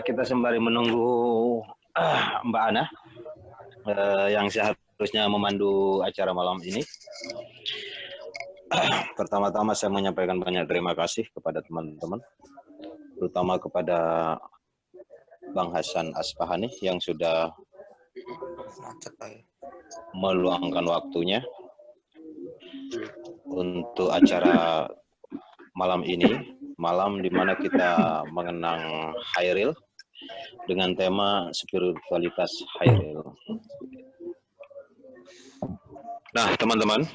Kita sembari menunggu Mbak Ana yang seharusnya memandu acara malam ini. Pertama-tama saya menyampaikan banyak terima kasih kepada teman-teman, terutama kepada Bang Hasan Aspahani yang sudah meluangkan waktunya untuk acara malam ini, malam di mana kita mengenang Hairil dengan tema spiritualitas Hairil. Nah, teman-teman,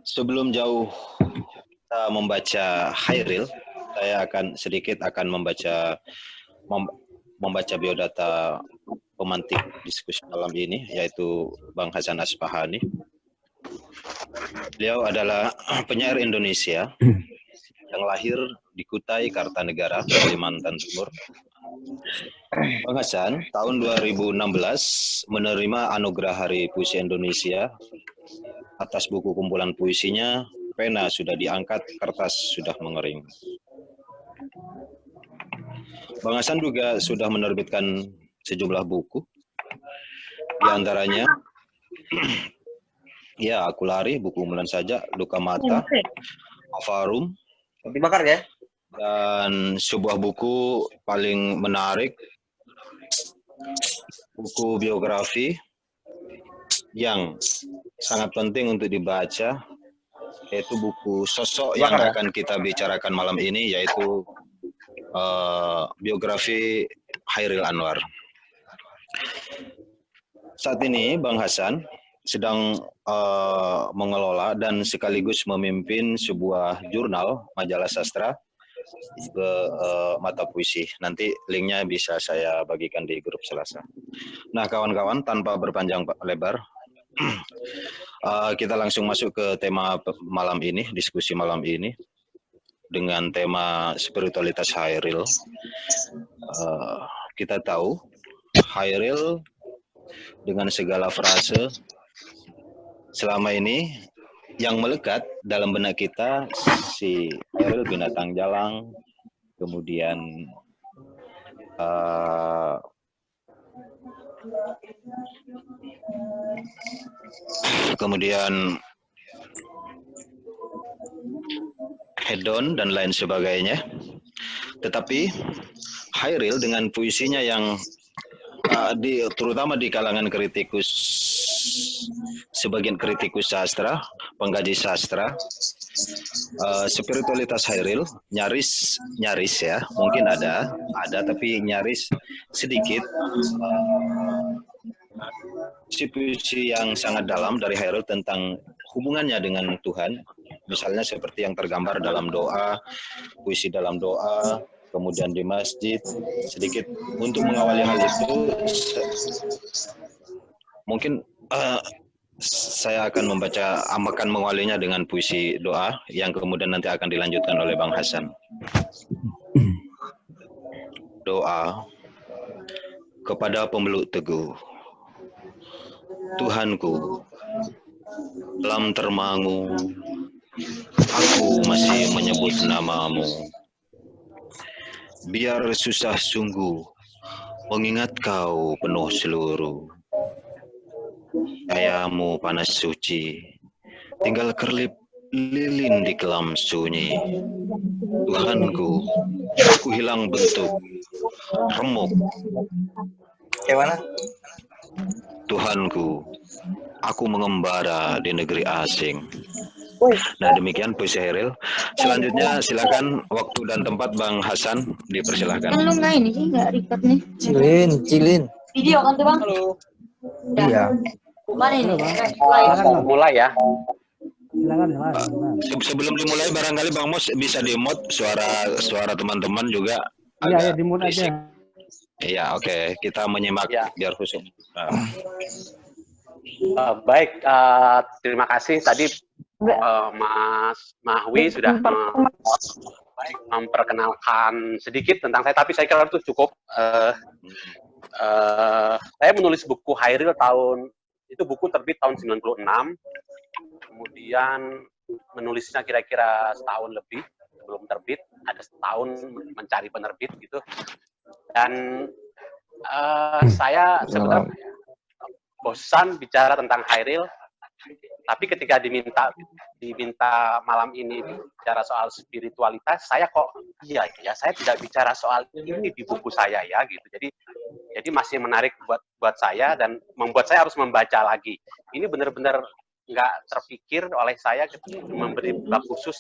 sebelum jauh kita membaca Hairil, saya akan sedikit membaca biodata pemantik diskusi malam ini, yaitu Bang Hasan Aspahani. Beliau adalah penyair Indonesia yang lahir di Kutai, Kartanegara, Kalimantan Timur. Bang Hasan tahun 2016 menerima anugerah Hari Puisi Indonesia atas buku kumpulan puisinya Pena Sudah Diangkat, Kertas Sudah Mengering. Bang Hasan juga sudah menerbitkan sejumlah buku, di antaranya ya, Aku Lari, Buku Umulan Saja, Luka Mata, Avarum, dibakar ya. Dan sebuah buku paling menarik, buku biografi yang sangat penting untuk dibaca, yaitu buku sosok yang akan kita bicarakan malam ini, yaitu biografi Hairil Anwar. Saat ini Bang Hasan sedang mengelola dan sekaligus memimpin sebuah jurnal majalah sastra ke mata puisi. Nanti linknya bisa saya bagikan di grup Selasa. Nah, kawan-kawan, tanpa berpanjang lebar, kita langsung masuk ke tema malam ini, diskusi malam ini, dengan tema spiritualitas Hairil. Kita tahu Hairil dengan segala frase selama ini yang melekat dalam benak kita, si Hairil binatang jalang, kemudian hedon dan lain sebagainya. Tetapi Hairil dengan puisinya yang terutama di kalangan kritikus, sebagian kritikus sastra, pengkaji sastra, spiritualitas Hairil nyaris ya, mungkin ada tapi nyaris sedikit puisi yang sangat dalam dari Hairil tentang hubungannya dengan Tuhan, misalnya seperti yang tergambar dalam doa, puisi dalam doa, kemudian di masjid. Sedikit untuk mengawali hal itu, mungkin saya akan mengawalinya dengan puisi doa yang kemudian nanti akan dilanjutkan oleh Bang Hasan. Doa kepada pemeluk teguh. Tuhanku, dalam termangu, aku masih menyebut namamu. Biar susah sungguh, mengingat kau penuh seluruh. Cahayamu panas suci, tinggal kerlip lilin di kelam sunyi. Tuhanku, aku hilang bentuk, remuk. Gimana? Tuhanku, aku mengembara di negeri asing. Nah, demikian puisi Hairil. Selanjutnya silakan waktu dan tempat Bang Hasan, dipersilahkan. Kan lu nggak ini sih, nggak record nih. Cilin. Video kan tuh Bang? Halo. Iya. Mana ini? Mulai ya. Silakan. Sebelum dimulai barangkali Bang Mos bisa di-mute suara teman-teman juga. Iya, di-mute aja. Iya, oke. Kita menyimak biar khusyuk. Baik, terima kasih tadi Mas Mahwi sudah memperkenalkan sedikit tentang saya, tapi saya kira itu cukup. Saya menulis buku Hairil buku terbit tahun 96, kemudian menulisnya kira-kira setahun lebih, belum terbit, ada setahun mencari penerbit gitu. Dan saya sebenarnya bosan bicara tentang Hairil, tapi ketika diminta malam ini bicara soal spiritualitas, saya kok iya ya, saya tidak bicara soal ini di buku saya ya gitu. Jadi masih menarik buat saya dan membuat saya harus membaca lagi. Ini benar-benar nggak terpikir oleh saya ketika memberi bab khusus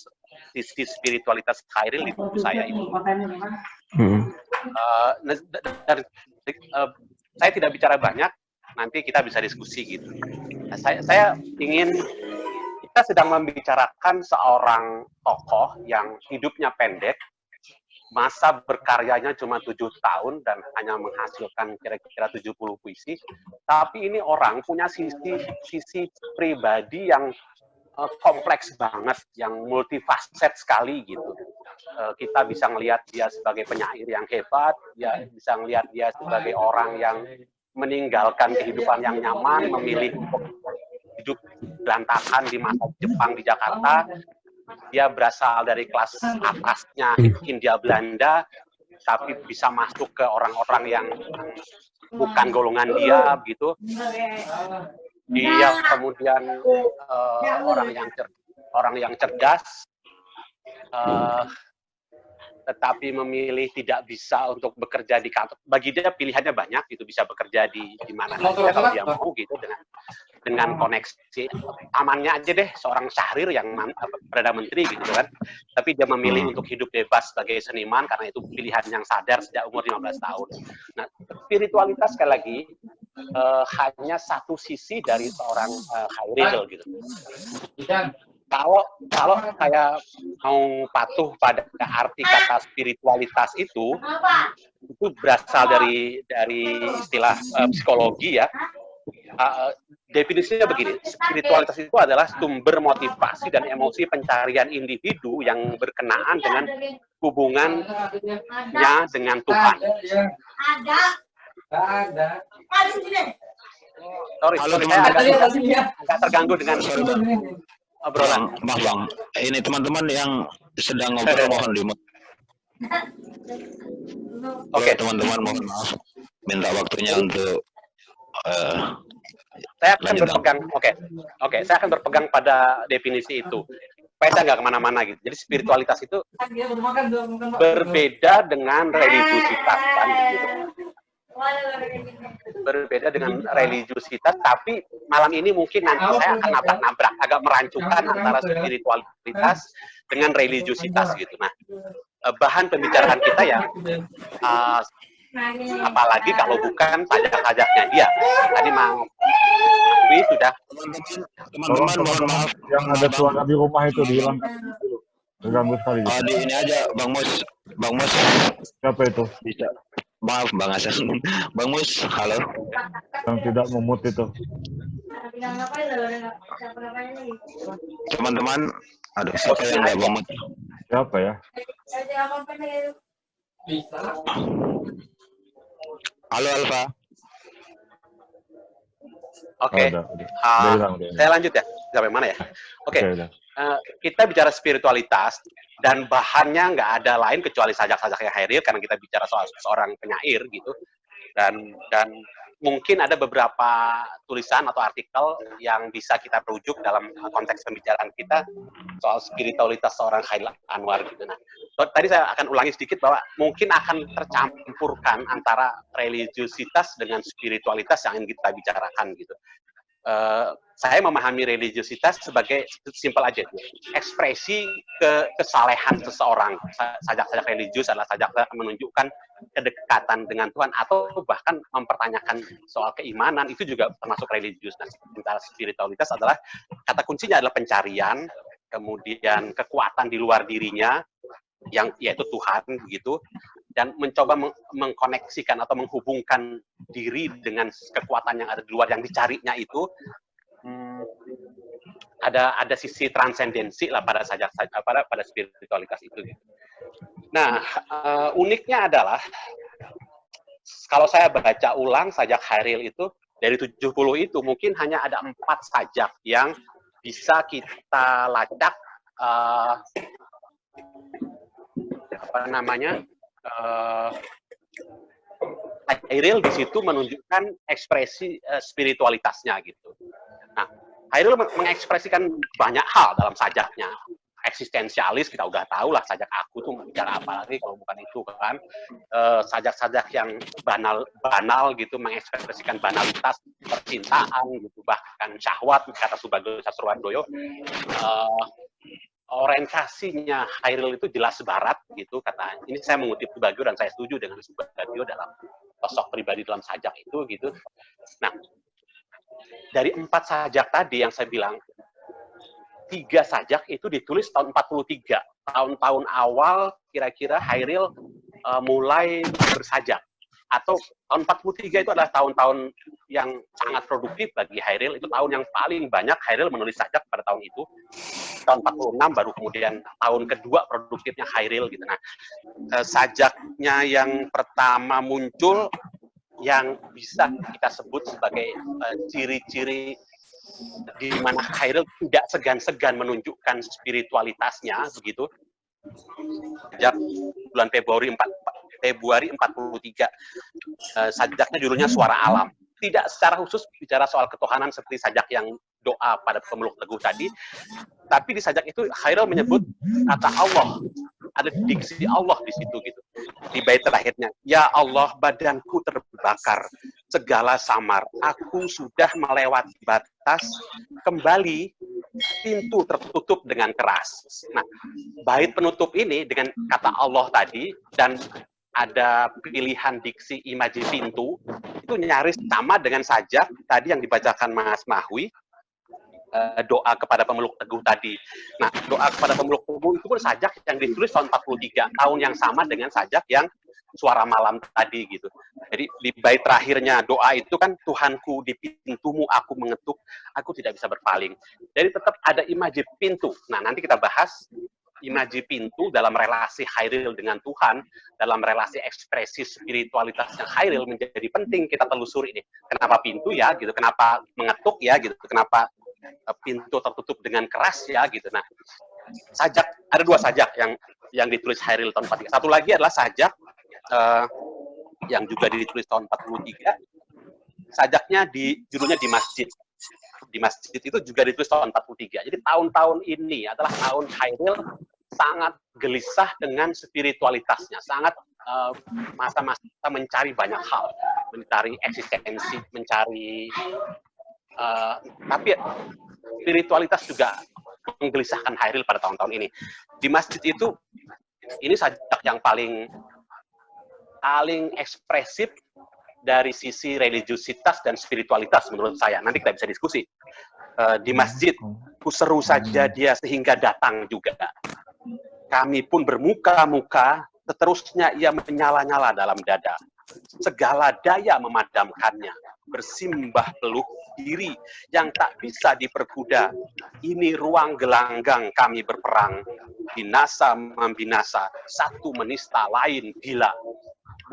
sisi spiritualitas Hairil di buku saya ini. Saya tidak bicara banyak, nanti kita bisa diskusi gitu. Nah, saya ingin, kita sedang membicarakan seorang tokoh yang hidupnya pendek, masa berkaryanya cuma 7 tahun dan hanya menghasilkan kira-kira 70 puisi, tapi ini orang punya sisi pribadi yang kompleks banget, yang multifaset sekali gitu. Kita bisa melihat dia sebagai penyair yang hebat, ya bisa melihat dia sebagai orang yang meninggalkan kehidupan yang nyaman, memilih hidup berantakan di masa Jepang di Jakarta. Dia berasal dari kelas atasnya Hindia Belanda, tapi bisa masuk ke orang-orang yang bukan golongan dia gitu. Dia kemudian orang yang cerdas, tetapi memilih tidak bisa untuk bekerja di kantor. Bagi dia pilihannya banyak, gitu, bisa bekerja di mana saja kalau dia mau gitu, dengan koneksi amannya aja deh, seorang Syahrir yang Perdana Menteri gitu kan. Tapi dia memilih untuk hidup bebas sebagai seniman karena itu pilihan yang sadar sejak umur 15 tahun. Nah, spiritualitas sekali lagi hanya satu sisi dari seorang Hairil gitu. Kalau saya mau patuh pada arti kata spiritualitas itu berasal dari istilah psikologi ya. Definisinya begini, spiritualitas itu adalah sumber motivasi dan emosi pencarian individu yang berkenaan dengan hubungannya dengan Tuhan. Sorry, saya agak terganggu dengan obrolan. Bang, ini teman-teman yang sedang ngobrol mohon dimut. Oke, teman-teman mohon maaf, minta waktunya untuk saya akan berpegang, oke, saya akan berpegang pada definisi itu. Supaya saya nggak kemana-mana gitu. Jadi spiritualitas itu berbeda dengan religiusitas, kan, gitu. Berbeda dengan religiusitas, tapi malam ini mungkin nanti saya akan nabrak-nabrak, agak merancukan antara spiritualitas dengan religiusitas gitu. Nah, bahan pembicaraan kita ya, apalagi kalau bukan pajak-pajaknya dia. Tadi Mang Wi sudah. Teman-teman mohon maaf, yang ada suara di rumah itu dihilangkan dulu. Terganggu sekali. Di ini aja Bang Mus. Siapa itu? Bisa. Maaf Bang Hasan. Bang Mus, halo. Yang tidak memut itu. Teman-teman, aduh siapa yang nggak memut? Siapa ya? Halo Alfa. Oke. Udah Saya lanjut ya. Sampai mana ya? Oke. Kita bicara spiritualitas dan bahannya nggak ada lain kecuali sajak-sajaknya Hairil karena kita bicara soal seorang penyair gitu. Dan mungkin ada beberapa tulisan atau artikel yang bisa kita rujuk dalam konteks pembicaraan kita soal spiritualitas seorang Hairil Anwar gitu. Nah, tadi saya akan ulangi sedikit bahwa mungkin akan tercampurkan antara religiusitas dengan spiritualitas yang ingin kita bicarakan gitu. Saya memahami religiusitas sebagai simpel aja, ekspresi kesalehan seseorang. Sajak-sajak religius adalah sajak-sajak menunjukkan kedekatan dengan Tuhan atau bahkan mempertanyakan soal keimanan, itu juga termasuk religius. Nah, sementara spiritualitas adalah kata kuncinya adalah pencarian, kemudian kekuatan di luar dirinya yang yaitu Tuhan begitu, dan mencoba mengkoneksikan atau menghubungkan diri dengan kekuatan yang ada di luar yang dicarinya itu. Ada sisi transendensi lah pada spiritualitas itu. Nah, uniknya adalah kalau saya baca ulang sajak Hairil itu dari 70 itu mungkin hanya ada 4 sajak yang bisa kita lacak apa namanya, Hairil di situ menunjukkan ekspresi spiritualitasnya gitu. Nah, Hairil mengekspresikan banyak hal dalam sajaknya. Eksistensialis kita udah tahu lah, sajak aku tuh bicara apa lagi kalau bukan itu kan. Sajak-sajak yang banal gitu, mengekspresikan banalitas percintaan gitu, bahkan syahwat kata Subagio Sastrowardoyo. Orientasinya Hairil itu jelas barat gitu kata. Ini saya mengutip Subagio dan saya setuju dengan Subagio dalam sosok pribadi dalam sajak itu gitu. Nah, dari 4 sajak tadi yang saya bilang, 3 sajak itu ditulis tahun 43. Tahun-tahun awal kira-kira Hairil mulai bersajak. Atau tahun 43 itu adalah tahun-tahun yang sangat produktif bagi Hairil. Itu tahun yang paling banyak Hairil menulis sajak pada tahun itu. Tahun 46 baru kemudian tahun kedua produktifnya Hairil gitu. Nah, sajaknya yang pertama muncul yang bisa kita sebut sebagai ciri-ciri di mana Hairil tidak segan-segan menunjukkan spiritualitasnya begitu. Sejak bulan Februari 43, sajaknya judulnya Suara Alam. Tidak secara khusus bicara soal ketuhanan seperti sajak yang doa pada pemeluk teguh tadi, tapi di sajak itu Hairil menyebut kata Allah, ada diksi Allah di situ gitu. Di bait terakhirnya, ya Allah badanku terbakar, segala samar, aku sudah melewati batas, kembali pintu tertutup dengan keras. Nah, bait penutup ini dengan kata Allah tadi dan ada pilihan diksi imaji pintu itu nyaris sama dengan sajak tadi yang dibacakan Mas Mahwi, doa kepada pemeluk teguh tadi. Nah, doa kepada pemeluk teguh itu pun sajak yang ditulis tahun 43, tahun yang sama dengan sajak yang Suara Malam tadi gitu. Jadi di bait terakhirnya doa itu kan, Tuhanku di pintumu aku mengetuk, aku tidak bisa berpaling. Jadi tetap ada imaji pintu. Nah, nanti kita bahas imaji pintu dalam relasi Hairil dengan Tuhan, dalam relasi ekspresi spiritualitasnya Hairil menjadi penting kita telusuri ini. Kenapa pintu ya gitu, kenapa mengetuk ya gitu, kenapa pintu tertutup dengan keras ya gitu. Nah, sajak ada 2 sajak yang ditulis Hairil tahun 43. Satu lagi adalah sajak yang juga ditulis tahun 43. Sajaknya judulnya di masjid. Di masjid itu juga ditulis tahun 43. Jadi tahun-tahun ini adalah tahun Hairil sangat gelisah dengan spiritualitasnya, sangat masa-masa mencari banyak hal, mencari eksistensi, mencari tapi spiritualitas juga menggelisahkan Hairil pada tahun-tahun ini. Di masjid itu, ini sajak yang paling ekspresif dari sisi religiusitas dan spiritualitas menurut saya. Nanti kita bisa diskusi. Di masjid, ku seru saja dia sehingga datang juga. Kami pun bermuka-muka, seterusnya ia menyala-nyala dalam dada. Segala daya memadamkannya, bersimbah peluh diri yang tak bisa diperkuda. Ini ruang gelanggang kami berperang, binasa membinasa, satu menista lain gila.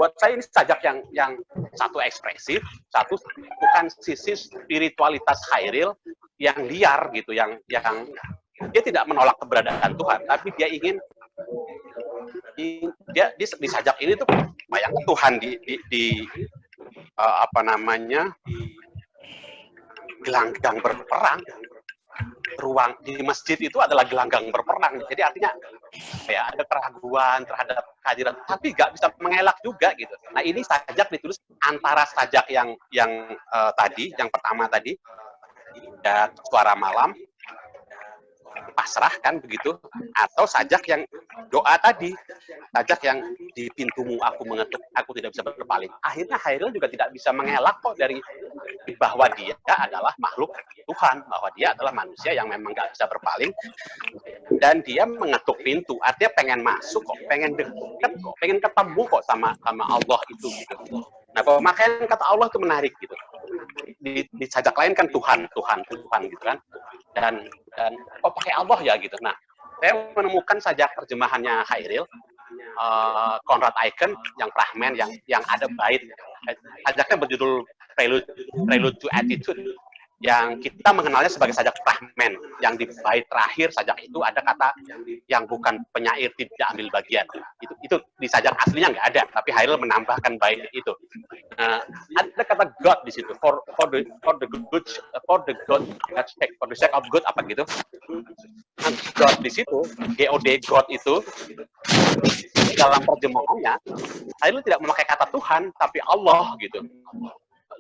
Buat saya ini sajak yang satu ekspresif, satu bukan sisi spiritualitas Hairil yang liar gitu, yang dia tidak menolak keberadaan Tuhan, tapi dia ingin dia di sajak ini tuh bayangkan Tuhan di apa namanya, di gelanggang berperang. Ruang di masjid itu adalah gelanggang berperang. Jadi artinya ya ada keraguan terhadap kehadiran, tapi nggak bisa mengelak juga gitu. Nah, ini sajak ditulis antara sajak yang tadi, yang pertama tadi, dan Suara Malam, pasrah kan begitu, atau sajak yang doa tadi, sajak yang di pintumu aku mengetuk, aku tidak bisa berpaling. Akhirnya Hairil juga tidak bisa mengelak kok dari bahwa dia adalah makhluk Tuhan, bahwa dia adalah manusia yang memang nggak bisa berpaling, dan dia mengetuk pintu, artinya pengen masuk kok, pengen dekat kok, pengen ketemu kok sama Allah itu gitu. Nah, pemakaian kata Allah itu menarik gitu. Di sajak lain kan Tuhan gitu kan, dan pakai Allah ya gitu. Nah, saya menemukan sajak terjemahannya Hairil, Konrad Aiken yang fragmen yang ada bait, sajaknya berjudul Prelude to Attitude. yang kita mengenalnya sebagai sajak rahmen, yang di bait terakhir sajak itu ada kata yang bukan penyair tidak ambil bagian. Itu di sajak aslinya nggak ada, tapi Hairil menambahkan bait itu. Ada kata God di situ, for the sake of good apa gitu. God di situ, God, God itu dalam terjemahannya Hairil tidak memakai kata Tuhan, tapi Allah gitu.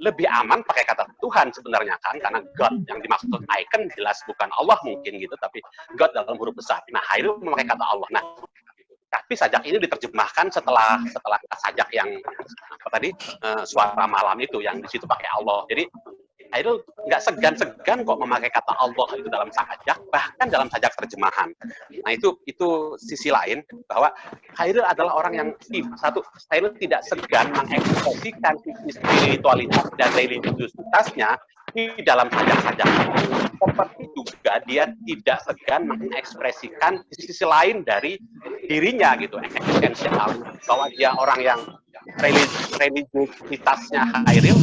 Lebih aman pakai kata Tuhan sebenarnya kan, karena God yang dimaksud icon jelas bukan Allah mungkin gitu, tapi God dalam huruf besar. Nah, Hairil memakai kata Allah. Nah, tapi sajak ini diterjemahkan setelah sajak yang apa tadi suara malam itu yang di situ pakai Allah. Jadi Hairil nggak segan-segan kok memakai kata Allah itu dalam sajak, bahkan dalam sajak terjemahan. Nah itu sisi lain bahwa Hairil adalah orang yang Hairil tidak segan mengekspresikan sisi spiritualitas dan religiusitasnya di dalam sajak-sajak. Seperti juga dia tidak segan mengekspresikan sisi lain dari dirinya gitu, eksistensial, bahwa dia orang yang religiusitasnya Hairil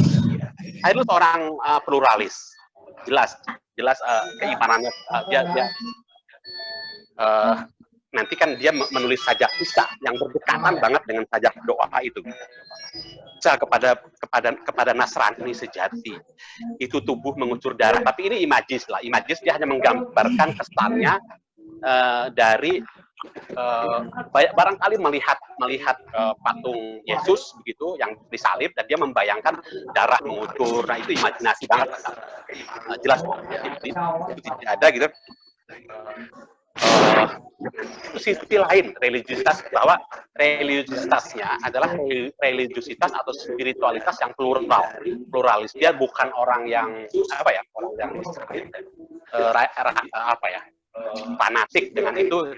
seorang pluralis, jelas keimanannya nanti kan dia menulis sajak kisah yang berdekatan banget dengan sajak doa itu. Kepada Nasrani sejati itu tubuh mengucur darah, tapi ini imajis dia hanya menggambarkan kesannya dari barangkali melihat patung Yesus begitu yang disalib dan dia membayangkan darah mengucur. Nah itu imajinasi banget, jelas itu tidak ada gitu. Sisi lain religiusitas, bahwa religiusitasnya adalah religiusitas atau spiritualitas yang pluralis. Dia bukan orang yang fanatik dengan itu,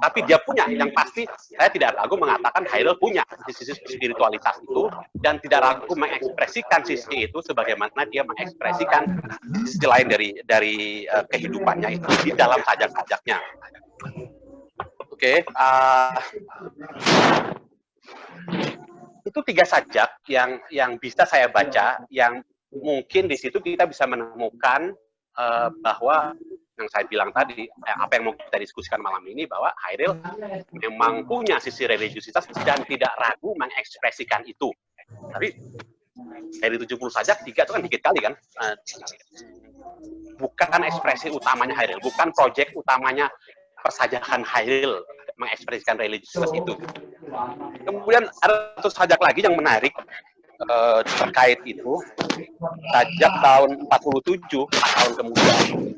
tapi dia punya, yang pasti saya tidak ragu mengatakan Hairil punya sisi spiritualitas itu dan tidak ragu mengekspresikan sisi itu sebagaimana dia mengekspresikan sisi lain dari kehidupannya itu di dalam sajak-sajaknya. Oke, itu 3 sajak yang bisa saya baca, yang mungkin di situ kita bisa menemukan bahwa yang saya bilang tadi, apa yang mau kita diskusikan malam ini, bahwa Hairil memang punya sisi religiusitas dan tidak ragu mengekspresikan itu. Tapi dari 70 sajak, 3 itu kan dikit kali kan. Bukan ekspresi utamanya Hairil, bukan proyek utamanya persajakan Hairil mengekspresikan religiusitas itu. Kemudian ada satu sajak lagi yang menarik terkait itu, sajak tahun 47, 4 tahun kemudian.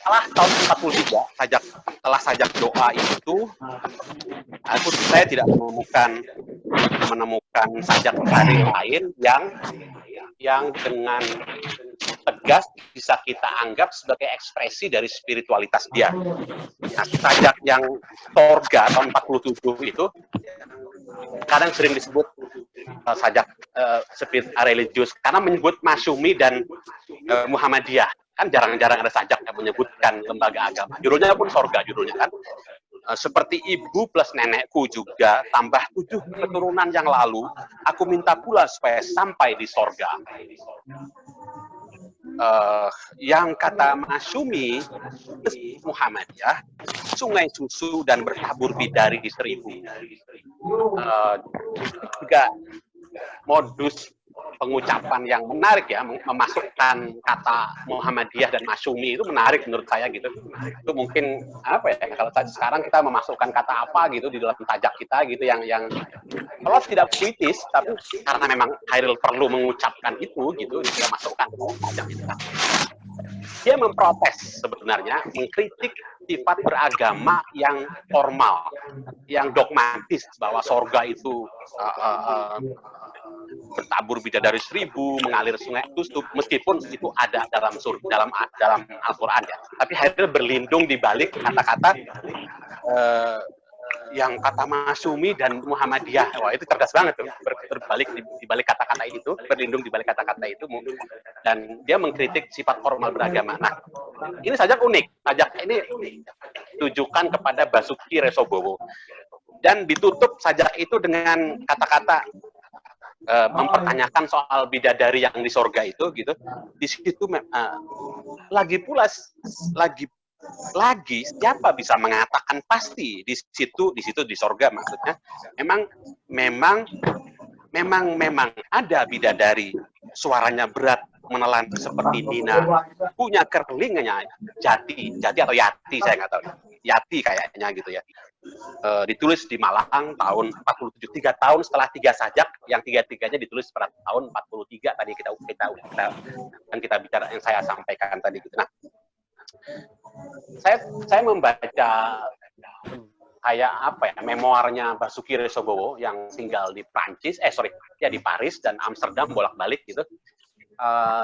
Setelah tahun 43, setelah sajak doa itu, saya tidak menemukan sajak lain yang dengan tegas bisa kita anggap sebagai ekspresi dari spiritualitas dia. Nah, sajak yang Sorga tahun 47 itu kadang sering disebut sajak spirit religius karena menyebut Masyumi dan Muhammadiyah. Kan jarang-jarang ada sajak yang menyebutkan lembaga agama. Judulnya pun Sorga judulnya kan. Seperti ibu plus nenekku juga, tambah 7 keturunan yang lalu, aku minta pula supaya sampai di sorga. Yang kata Masyumi, Muhammadiyah, sungai susu dan bertabur bidari 1000. Juga modus pengucapan yang menarik ya, memasukkan kata Muhammadiyah dan Masyumi itu menarik menurut saya gitu. Itu mungkin apa ya, kalau sekarang kita memasukkan kata apa gitu di dalam sajak kita gitu yang kalau tidak puitis, tapi karena memang Hairil perlu mengucapkan itu gitu, dia masukkan ke dalam sajak itu. Dia memprotes sebenarnya, mengkritik sifat beragama yang formal, yang dogmatis, bahwa sorga itu bertabur bidadari 1000, mengalir sungai Tustuk, meskipun itu ada dalam Al-Quran ya. Tapi Hairil berlindung di balik kata-kata yang kata Masyumi dan Muhammadiyah. Wah, itu cerdas banget tuh, berbalik di balik kata-kata itu, berlindung di balik kata-kata itu, dan dia mengkritik sifat formal beragama. Nah, ini sajak unik. Sajak ini ditujukan kepada Basuki Resobowo dan ditutup sajak itu dengan kata-kata mempertanyakan soal bidadari yang di sorga itu gitu. Di situ lagi siapa bisa mengatakan pasti di situ di sorga, maksudnya memang ada bidadari suaranya berat menelan seperti Nina, punya kerlingnya jati atau Yati, saya nggak tahu, Yati kayaknya gitu ya. Ditulis di Malang tahun 47, 3 tahun setelah 3 sajak, yang tiga-tiganya ditulis pada tahun 43 tadi kita bicara yang saya sampaikan tadi gitu. Nah, saya membaca kayak apa ya, memoarnya Basuki Resobowo yang tinggal di Prancis, di Paris dan Amsterdam bolak-balik gitu.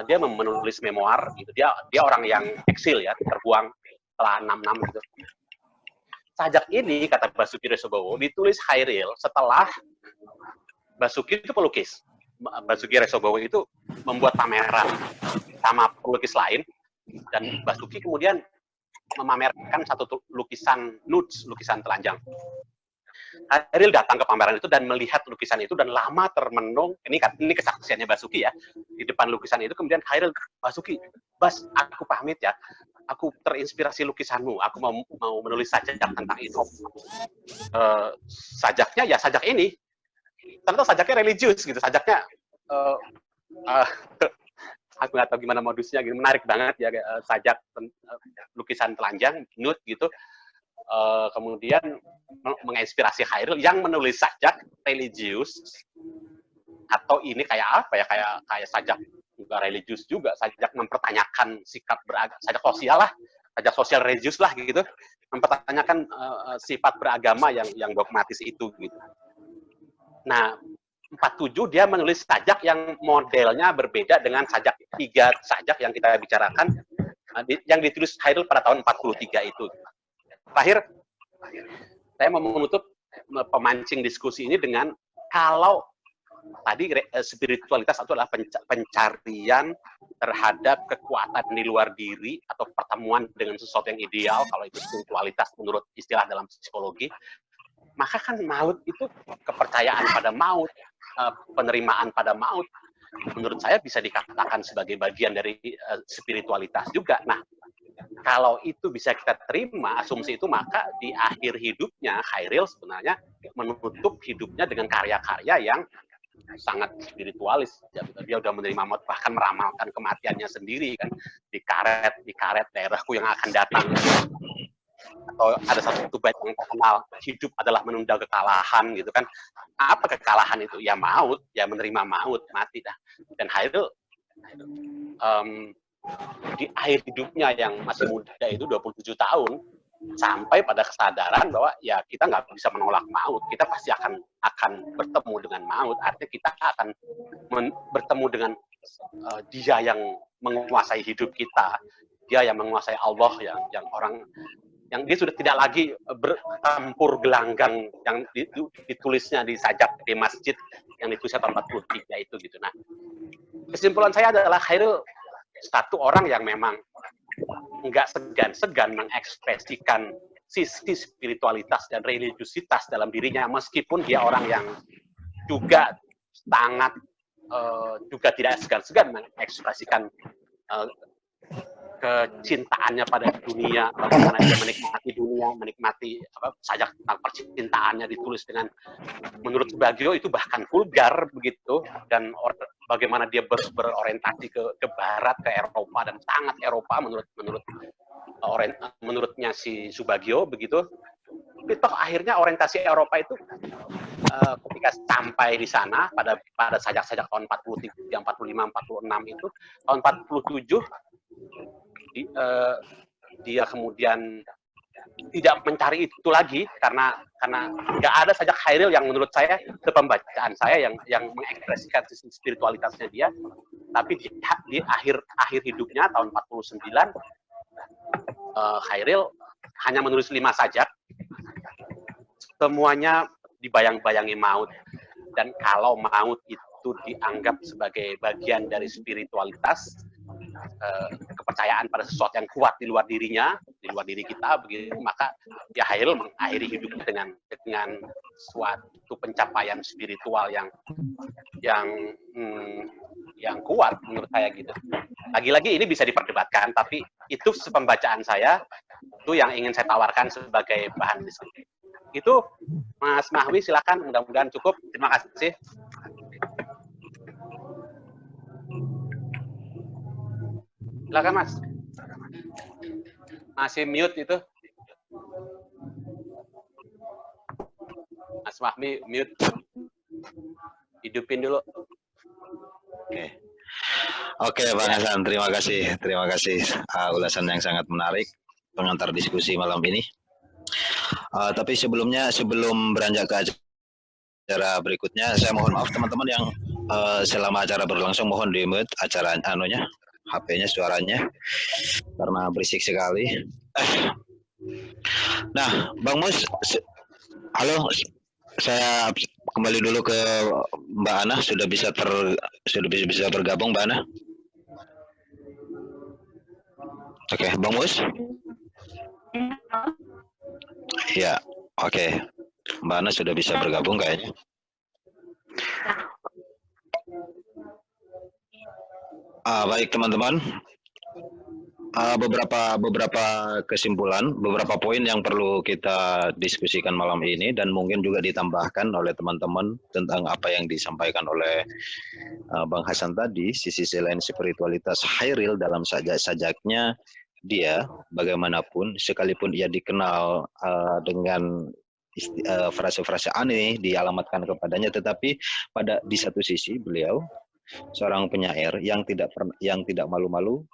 Dia menulis memoar gitu. Dia orang yang eksil ya, terbuang setelah 66 gitu. Sajak ini, kata Basuki Resobowo, ditulis Hairil setelah Basuki itu pelukis. Basuki Resobowo itu membuat pameran sama pelukis lain, dan Basuki kemudian memamerkan satu lukisan nudes, lukisan telanjang. Hairil datang ke pameran itu dan melihat lukisan itu dan lama termenung. Ini kesaksiannya Basuki ya. Di depan lukisan itu kemudian Hairil, Basuki, Bas, aku pamit ya. Aku terinspirasi lukisanmu. Aku mau menulis sajak tentang itu. Sajaknya ya sajak ini. Ternyata sajaknya religius gitu. Sajaknya aku nggak tahu gimana modusnya, gitu. Menarik banget ya, sajak lukisan telanjang, nude gitu. Kemudian menginspirasi Hairil yang menulis sajak religius, atau ini kayak apa ya, kayak sajak juga religius juga, sajak mempertanyakan sikap beragama, sajak sosial lah, sajak sosial religius lah gitu, mempertanyakan sifat beragama yang dogmatis itu gitu. Nah, 47 dia menulis sajak yang modelnya berbeda dengan sajak 3 sajak yang kita bicarakan, yang ditulis Hairil pada tahun 43 itu. Terakhir, saya mau menutup pemancing diskusi ini dengan, kalau tadi spiritualitas itu adalah pencarian terhadap kekuatan di luar diri atau pertemuan dengan sesuatu yang ideal, kalau itu spiritualitas menurut istilah dalam psikologi, maka kan maut itu kepercayaan pada maut, penerimaan pada maut, menurut saya bisa dikatakan sebagai bagian dari spiritualitas juga. Nah, kalau itu bisa kita terima, asumsi itu, maka di akhir hidupnya Hairil sebenarnya menutup hidupnya dengan karya-karya yang sangat spiritualis. Dia udah menerima maut, bahkan meramalkan kematiannya sendiri kan, di karet daerahku yang akan datang. Atau ada satu bait yang terkenal, hidup adalah menunda kekalahan gitu kan. Apa kekalahan itu? Ya maut, ya menerima maut, mati dah. Dan Hairil di akhir hidupnya yang masih muda itu 27 tahun, sampai pada kesadaran bahwa ya kita nggak bisa menolak maut, kita pasti akan bertemu dengan maut. Artinya kita akan bertemu dengan dia yang menguasai hidup kita, dia yang menguasai Allah, yang orang yang dia sudah tidak lagi bertempur gelanggang yang ditulisnya di sajak di masjid yang ditulisnya tahun 43 itu gitu. Nah, kesimpulan saya adalah Hairil satu orang yang memang nggak segan-segan mengekspresikan sisi spiritualitas dan religiusitas dalam dirinya, meskipun dia orang yang juga sangat juga tidak segan-segan mengekspresikan kecintaannya pada dunia, bagaimana dia menikmati dunia, menikmati sajak tentang percintaannya ditulis dengan, menurut Subagio itu bahkan vulgar begitu, dan bagaimana dia berorientasi ke barat, ke Eropa, dan sangat Eropa menurutnya si Subagio begitu. Tapi toh akhirnya orientasi Eropa itu ketika sampai di sana pada sajak-sajak tahun 43, 45, 46 itu, tahun 47 dia kemudian tidak mencari itu lagi karena nggak ada sajak Hairil yang menurut saya, pembacaan saya yang mengekspresikan sisi spiritualitasnya dia. Tapi di akhir hidupnya tahun 49 Hairil hanya menulis 5 sajak, semuanya dibayang-bayangi maut. Dan kalau maut itu dianggap sebagai bagian dari spiritualitas, kepercayaan pada sesuatu yang kuat di luar dirinya, di di luar diri kita begitu, maka ya Hairil mengakhiri hidupnya dengan suatu pencapaian spiritual yang kuat menurut saya gitu. Lagi-lagi ini bisa diperdebatkan, tapi itu pembacaan saya, itu yang ingin saya tawarkan sebagai bahan diskusi. Itu Mas Mahwi, silakan, mudah-mudahan cukup. Terima kasih. Silakan Mas. Masih mute itu. Mas Mahwi mute. Hidupin dulu. Oke, Bang Hasan, terima kasih ulasan yang sangat menarik pengantar diskusi malam ini. Tapi sebelum beranjak ke acara berikutnya, saya mohon maaf teman-teman yang selama acara berlangsung mohon di-mute acara HP-nya, suaranya, karena berisik sekali. Nah, Bang Mus, halo, saya kembali dulu ke Mbak Ana. Sudah bisa bergabung, Mbak Ana? Oke, Bang Mus? Ya, oke. Mbak Ana sudah bisa bergabung kayaknya. Baik teman-teman, beberapa kesimpulan, beberapa poin yang perlu kita diskusikan malam ini dan mungkin juga ditambahkan oleh teman-teman tentang apa yang disampaikan oleh Bang Hasan tadi, sisi lain spiritualitas Hairil dalam sajak-sajaknya dia, bagaimanapun sekalipun ia dikenal dengan frase-frase aneh dialamatkan kepadanya, tetapi di satu sisi beliau seorang penyair yang tidak malu-malu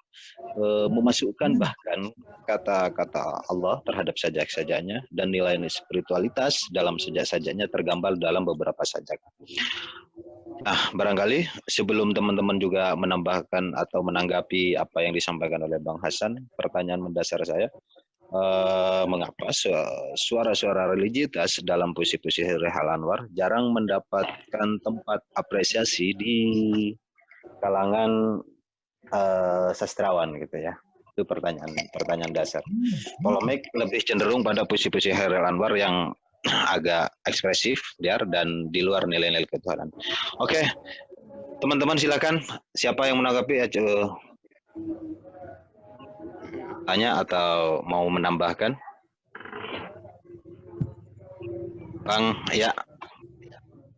memasukkan bahkan kata-kata Allah terhadap sajak-sajaknya dan nilai spiritualitas dalam sajak-sajaknya tergambar dalam beberapa sajak. Nah, barangkali sebelum teman-teman juga menambahkan atau menanggapi apa yang disampaikan oleh Bang Hasan, pertanyaan mendasar saya, mengapa suara-suara religiusitas dalam puisi-puisi Hairil Anwar jarang mendapatkan tempat apresiasi di kalangan sastrawan gitu ya? Itu pertanyaan dasar. Polemik lebih cenderung pada puisi-puisi Hairil Anwar yang agak ekspresif dan di luar nilai-nilai ketuhanan. Oke, teman-teman silakan. Siapa yang menanggapi? Tanya atau mau menambahkan?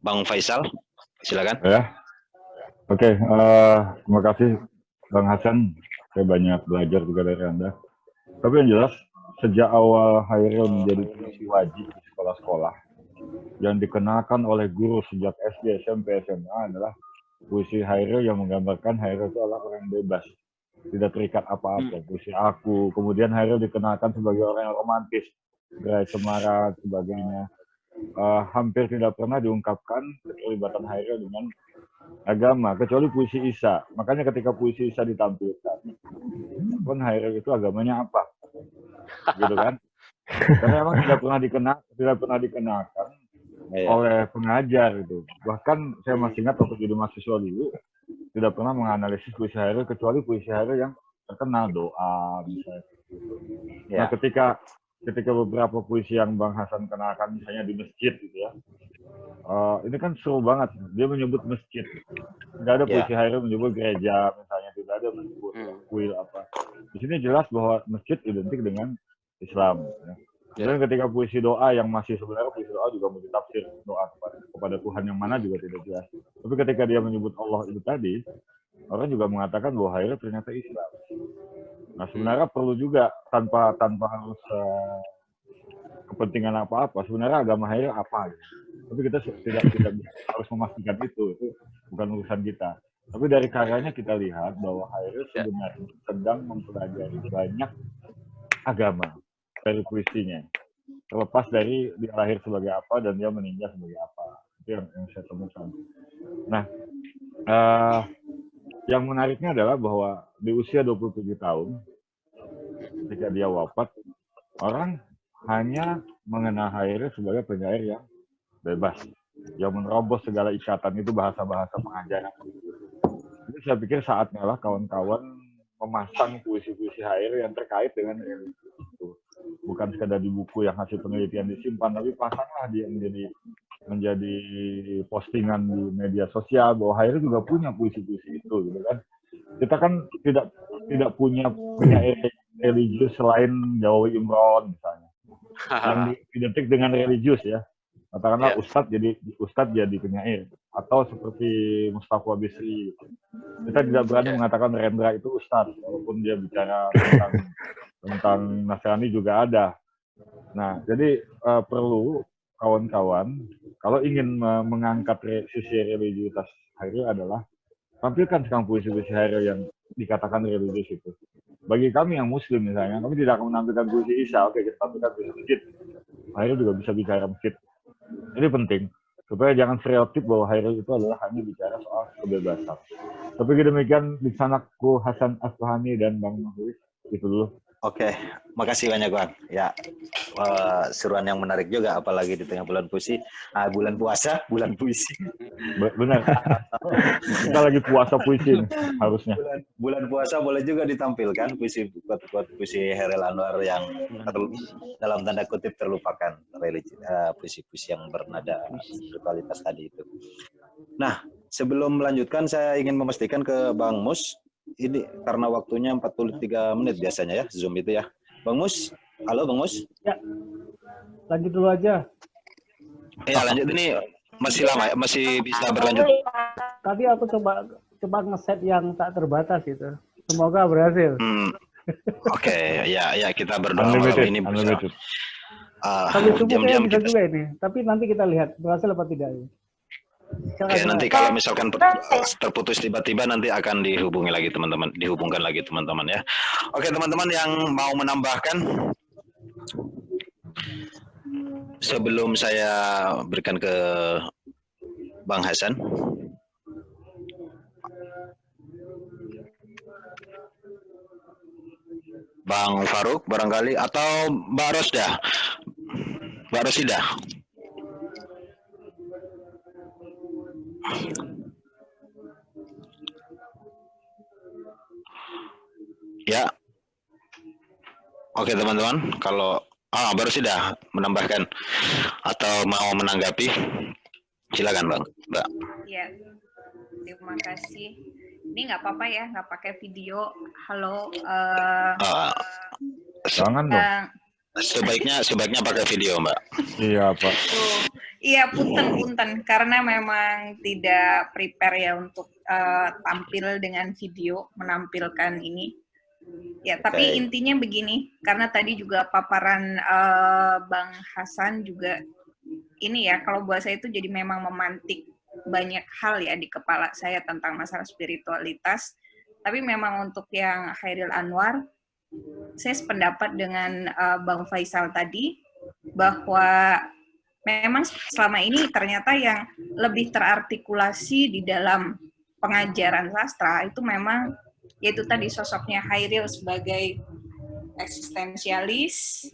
Bang Faisal, silakan. Ya, oke. Terima kasih Bang Hasan. Saya banyak belajar juga dari Anda. Tapi yang jelas, sejak awal Hairil menjadi puisi wajib di sekolah-sekolah, yang dikenalkan oleh guru sejak SD, SMP, SMA adalah puisi Hairil yang menggambarkan Hairil itu adalah orang bebas, tidak terikat apa-apa. Puisi aku, kemudian Hairil dikenalkan sebagai orang yang romantis, gerai cemara, sebagainya. Hampir tidak pernah diungkapkan keterlibatan Hairil dengan agama, kecuali puisi Isa. Makanya ketika puisi Isa ditampilkan, pun Hairil itu agamanya apa, gitu kan? Karena memang tidak pernah dikenalkan oleh pengajar itu. Bahkan saya masih ingat waktu jadi mahasiswa dulu, tidak pernah menganalisis puisi Hairil kecuali puisi Hairil yang terkenal, doa misalnya. Nah, ketika beberapa puisi yang Bang Hasan kenalkan misalnya di masjid gitu ya, ini kan seru banget. Dia menyebut masjid, nggak ada puisi Hairil menyebut gereja misalnya, tidak ada menyebut kuil apa. Di sini jelas bahwa masjid identik dengan Islam. Ya. Dan ketika puisi doa yang masih sebenarnya puisi doa juga mau ditafsir doa kepada Tuhan yang mana juga tidak jelas. Tapi ketika dia menyebut Allah itu tadi, orang juga mengatakan bahwa Hairil ternyata Islam. Nah, sebenarnya perlu juga tanpa harus kepentingan apa-apa. Sebenarnya agama Hairil apa? Gitu. Tapi kita tidak harus memastikan itu bukan urusan kita. Tapi dari karyanya kita lihat bahwa Hairil sebenarnya sedang mempelajari banyak agama dari puisinya, terlepas dari dia lahir sebagai apa dan dia meninggal sebagai apa. Itu yang saya temukan. Nah, yang menariknya adalah bahwa di usia 27 tahun, ketika dia wafat, orang hanya mengenal Hairil sebagai penyair yang bebas, yang menerobos segala ikatan, itu bahasa-bahasa pengajaran. Jadi saya pikir saatnya lah kawan-kawan memasang puisi-puisi Hairil yang terkait dengan religius itu. bukan sekadar di buku yang hasil penelitian disimpan, tapi pasanglah dia menjadi postingan di media sosial bahwa Hairil juga punya puisi-puisi itu, gitu kan. Kita kan tidak punya penyair religius selain Jawawi Imron misalnya, yang identik dengan religius ya. Katakanlah Ustadz jadi penyair, atau seperti Mustafa Bisri. Kita tidak berani mengatakan Rendra itu Ustadz, walaupun dia bicara tentang Nasrani juga ada. Nah, jadi perlu kawan-kawan, kalau ingin mengangkat sisi religiusitas Hairil adalah tampilkan sekarang puisi-puisi Hairil yang dikatakan religius itu. Bagi kami yang Muslim misalnya, kami tidak akan menampilkan puisi Isa, oke kita tampilkan puisi masjid. Hairil juga bisa bicara masjid. Ini penting, supaya jangan stereotip bahwa Hairil itu adalah hanya bicara soal kebebasan. Tapi demikian Lisanakku Hasan Asfahani dan Bang Mahwi, itu dulu. Oke, makasih banyak Bang. Ya, seruan yang menarik juga, apalagi di tengah bulan puisi, bulan puasa, bulan puisi. Benar. Kita lagi puasa puisi nih, harusnya. Bulan puasa boleh juga ditampilkan puisi Hairil Anwar yang dalam tanda kutip terlupakan, puisi-puisi yang bernada spiritualitas tadi itu. Nah, sebelum melanjutkan saya ingin memastikan ke Bang Mus. Ini karena waktunya 43 menit biasanya ya, Zoom itu ya. Bang Mus, halo Bang Mus. Ya, lanjut dulu aja. Ya lanjut, ini masih lama ya, masih bisa berlanjut. Tadi aku coba ngeset yang tak terbatas itu. Semoga berhasil. Oke, ya kita berdoa malam ini bisa. Sambil subuh kayaknya bisa juga ini. Tapi nanti kita lihat berhasil apa tidak. Oke, nanti kalau misalkan terputus tiba-tiba nanti akan dihubungkan lagi teman-teman ya. Oke, teman-teman yang mau menambahkan sebelum saya berikan ke Bang Hasan. Bang Faruk barangkali, atau Mbak Rosda, Mbak Rosida. Ya, oke teman-teman, kalau baru sudah menambahkan atau mau menanggapi, silakan Bang, Mbak. Ya, terima kasih. Ini nggak apa-apa ya, nggak pakai video. Halo. Jangan dong. Sebaiknya pakai video, Mbak. Iya, Pak. Iya, punten, karena memang tidak prepare ya untuk tampil dengan video, menampilkan ini. Ya, tapi intinya begini, karena tadi juga paparan Bang Hasan juga ini ya, kalau buat saya itu jadi memang memantik banyak hal ya di kepala saya tentang masalah spiritualitas. Tapi memang untuk yang Hairil Anwar, saya sependapat dengan Bang Faisal tadi, bahwa memang selama ini ternyata yang lebih terartikulasi di dalam pengajaran sastra itu memang yaitu tadi sosoknya Hairil sebagai eksistensialis,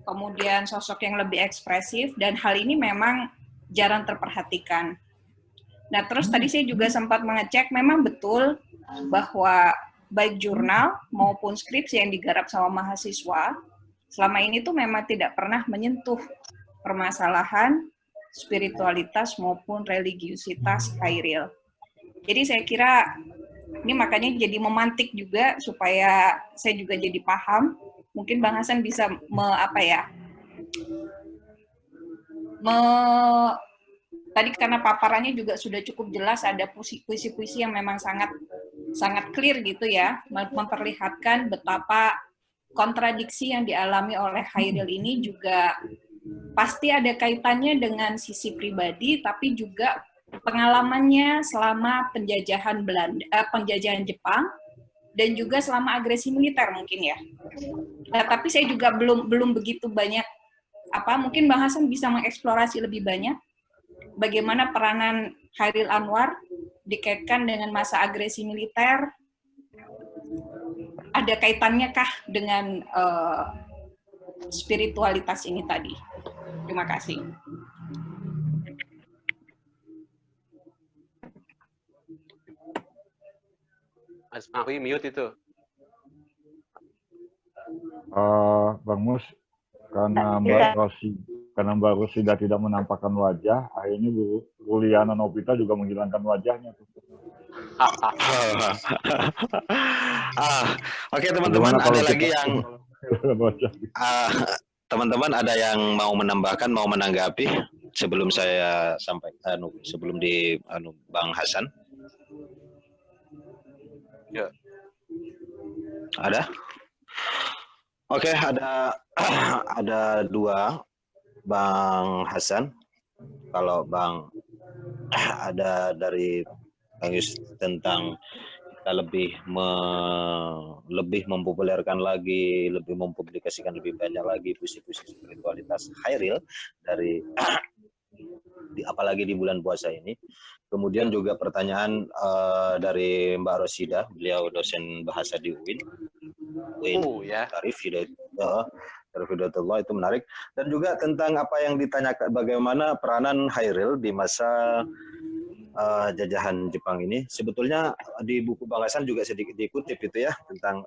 kemudian sosok yang lebih ekspresif, dan hal ini memang jarang terperhatikan. Nah, terus tadi saya juga sempat mengecek, memang betul bahwa baik jurnal maupun skripsi yang digarap sama mahasiswa, selama ini tuh memang tidak pernah menyentuh permasalahan spiritualitas maupun religiusitas Hairil. Jadi saya kira ini makanya jadi memantik juga supaya saya juga jadi paham. Mungkin Bang Hasan bisa tadi karena paparannya juga sudah cukup jelas, ada puisi-puisi yang memang sangat clear gitu ya, memperlihatkan betapa kontradiksi yang dialami oleh Hairil ini juga pasti ada kaitannya dengan sisi pribadi, tapi juga pengalamannya selama penjajahan Jepang dan juga selama agresi militer mungkin ya. Nah, tapi saya juga belum begitu banyak mungkin Bang Hasan bisa mengeksplorasi lebih banyak bagaimana peranan Hairil Anwar dikaitkan dengan masa agresi militer. Ada kaitannya kah dengan spiritualitas ini tadi? Terima kasih. Mas Mahwi mute itu. Bang Mus, karena Mbak Rosida tidak menampakkan wajah, akhirnya Bu Ruliana Novita juga menghilangkan wajahnya. Oke, teman-teman, ada lagi yang kita teman-teman ada yang mau menambahkan, mau menanggapi sebelum saya sampaikan, sebelum Bang Hasan? Ya. Ada? Oke, ada dua, Bang Hasan. Kalau Bang ada dari Bang Yus tentang kita lebih mempopulerkan lagi, lebih mempublikasikan lebih banyak lagi puisi-puisi spiritualitas Khairil dari apalagi di bulan puasa ini. Kemudian juga pertanyaan dari Mbak Rosida, beliau dosen bahasa di UIN. Ya. Tarif Hidayatullah, itu menarik. Dan juga tentang apa yang ditanyakan, bagaimana peranan Khairil di masa jajahan Jepang ini. Sebetulnya di buku Bang Hasan juga sedikit dikutip itu ya, tentang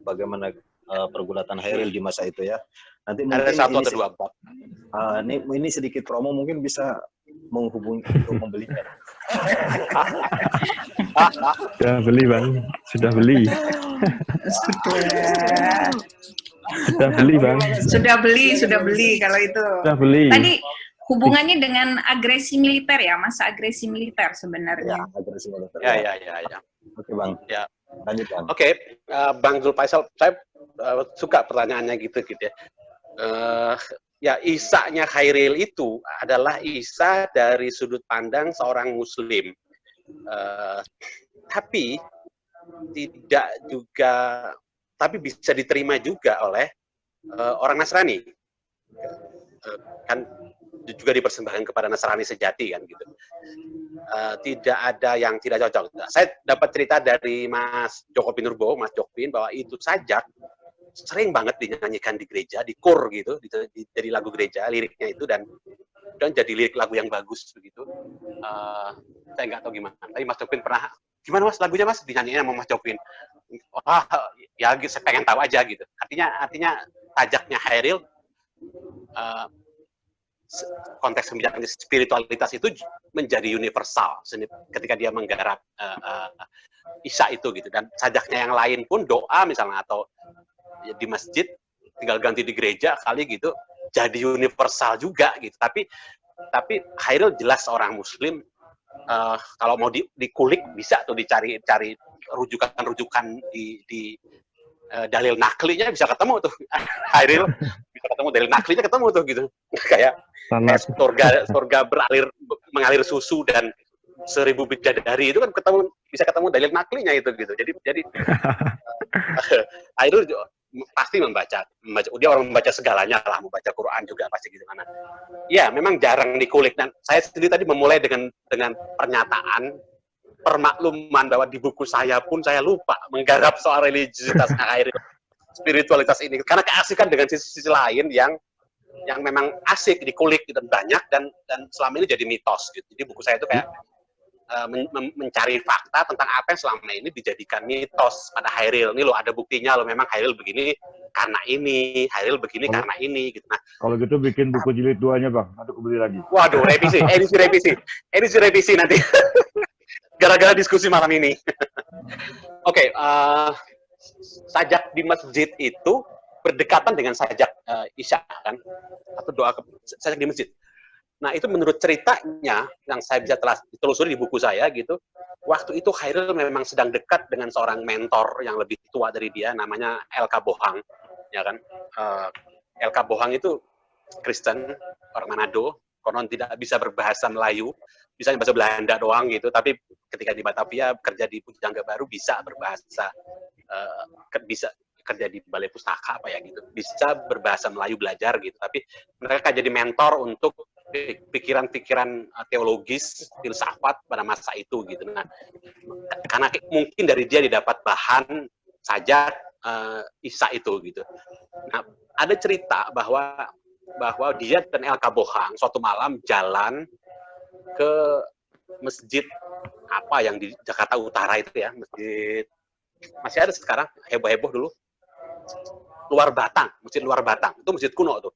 bagaimana pergulatan Khairil di masa itu ya. Nanti mungkin ada 1 atau 2 bab. Ini sedikit promo, mungkin bisa menghubungi untuk membelinya. Sudah beli, Bang. Sudah beli. Bang. Sudah beli kalau itu. Sudah beli. Tadi hubungannya dengan agresi militer ya, masa agresi militer sebenarnya. Ya, agresi militer. Ya. Oke, Bang. Ya. Lanjut, Bang. Oke, Bang Zulfaisal, saya suka pertanyaannya gitu ya. Ya, Isa-nya Khairil itu adalah Isa dari sudut pandang seorang Muslim. Tapi tapi bisa diterima juga oleh orang Nasrani. Kan juga dipersembahkan kepada Nasrani sejati kan gitu. Tidak ada yang tidak cocok. Saya dapat cerita dari Mas Joko Pinurbo, Mas Jokpin, bahwa itu sajak sering banget dinyanyikan di gereja, di kor gitu, jadi lagu gereja, liriknya itu dan jadi lirik lagu yang bagus begitu. Saya nggak tahu gimana. Tapi Mas Jokpin pernah, gimana Mas lagunya Mas dinyanyiin sama Mas Jokpin? Wah, ya saya pengen tahu aja gitu. Artinya sajaknya Khairil, konteks pembicaraan spiritualitas itu menjadi universal ketika dia menggarap Isya itu gitu. Dan sajaknya yang lain pun doa misalnya atau di masjid tinggal ganti di gereja kali gitu jadi universal juga gitu. Tapi Khairil jelas orang Muslim. Kalau mau dikulik bisa tuh dicari rujukan di dalil naklinya bisa ketemu tuh. Khairil bisa ketemu dalil naklinya ketemu tuh gitu. Kayak surga mengalir susu dan 1000 bidadari itu kan bisa ketemu dalil naklinya itu gitu. Jadi Khairil pasti membaca, dia orang membaca segalanya lah, membaca Quran juga pasti gitu kan. Ya, memang jarang dikulik dan saya sendiri tadi memulai dengan pernyataan permakluman bahwa di buku saya pun saya lupa menggarap soal religiusitas Khairil, spiritualitas ini karena keasikan dengan sisi lain yang memang asik dikulik dan banyak dan selama ini jadi mitos gitu. Jadi buku saya itu kayak mencari fakta tentang apa yang selama ini dijadikan mitos pada Khairil. Ini loh ada buktinya loh memang Khairil begini karena ini, Khairil begini karena ini gitu. Nah, kalau gitu bikin buku jilid 2-nya, Bang. Nanti aku beli lagi. Waduh, edisi revisi nanti. Gara-gara diskusi malam ini. Oke, sajak di masjid itu berdekatan dengan sajak Isya kan, atau doa sajak di masjid. Nah, itu menurut ceritanya yang saya bisa telusuri di buku saya gitu, waktu itu Khairil memang sedang dekat dengan seorang mentor yang lebih tua dari dia, namanya LK Bohang, ya kan. LK Bohang itu Kristen, orang Manado, konon tidak bisa berbahasa Melayu, bisa bahasa Belanda doang gitu, tapi ketika di Batavia kerja di Pujangga Baru bisa berbahasa, bisa kerja di Balai Pustaka apa ya gitu, bisa berbahasa Melayu belajar gitu, tapi mereka jadi mentor untuk pikiran-pikiran teologis, filsafat pada masa itu gitu. Nah, karena mungkin dari dia didapat bahan sajak Isya itu gitu. Nah, ada cerita bahwa dia dan LK Bohang suatu malam jalan ke masjid apa yang di Jakarta Utara itu ya, masjid masih ada sekarang, heboh-heboh dulu. Luar Batang, Masjid Luar Batang. Itu masjid kuno tuh.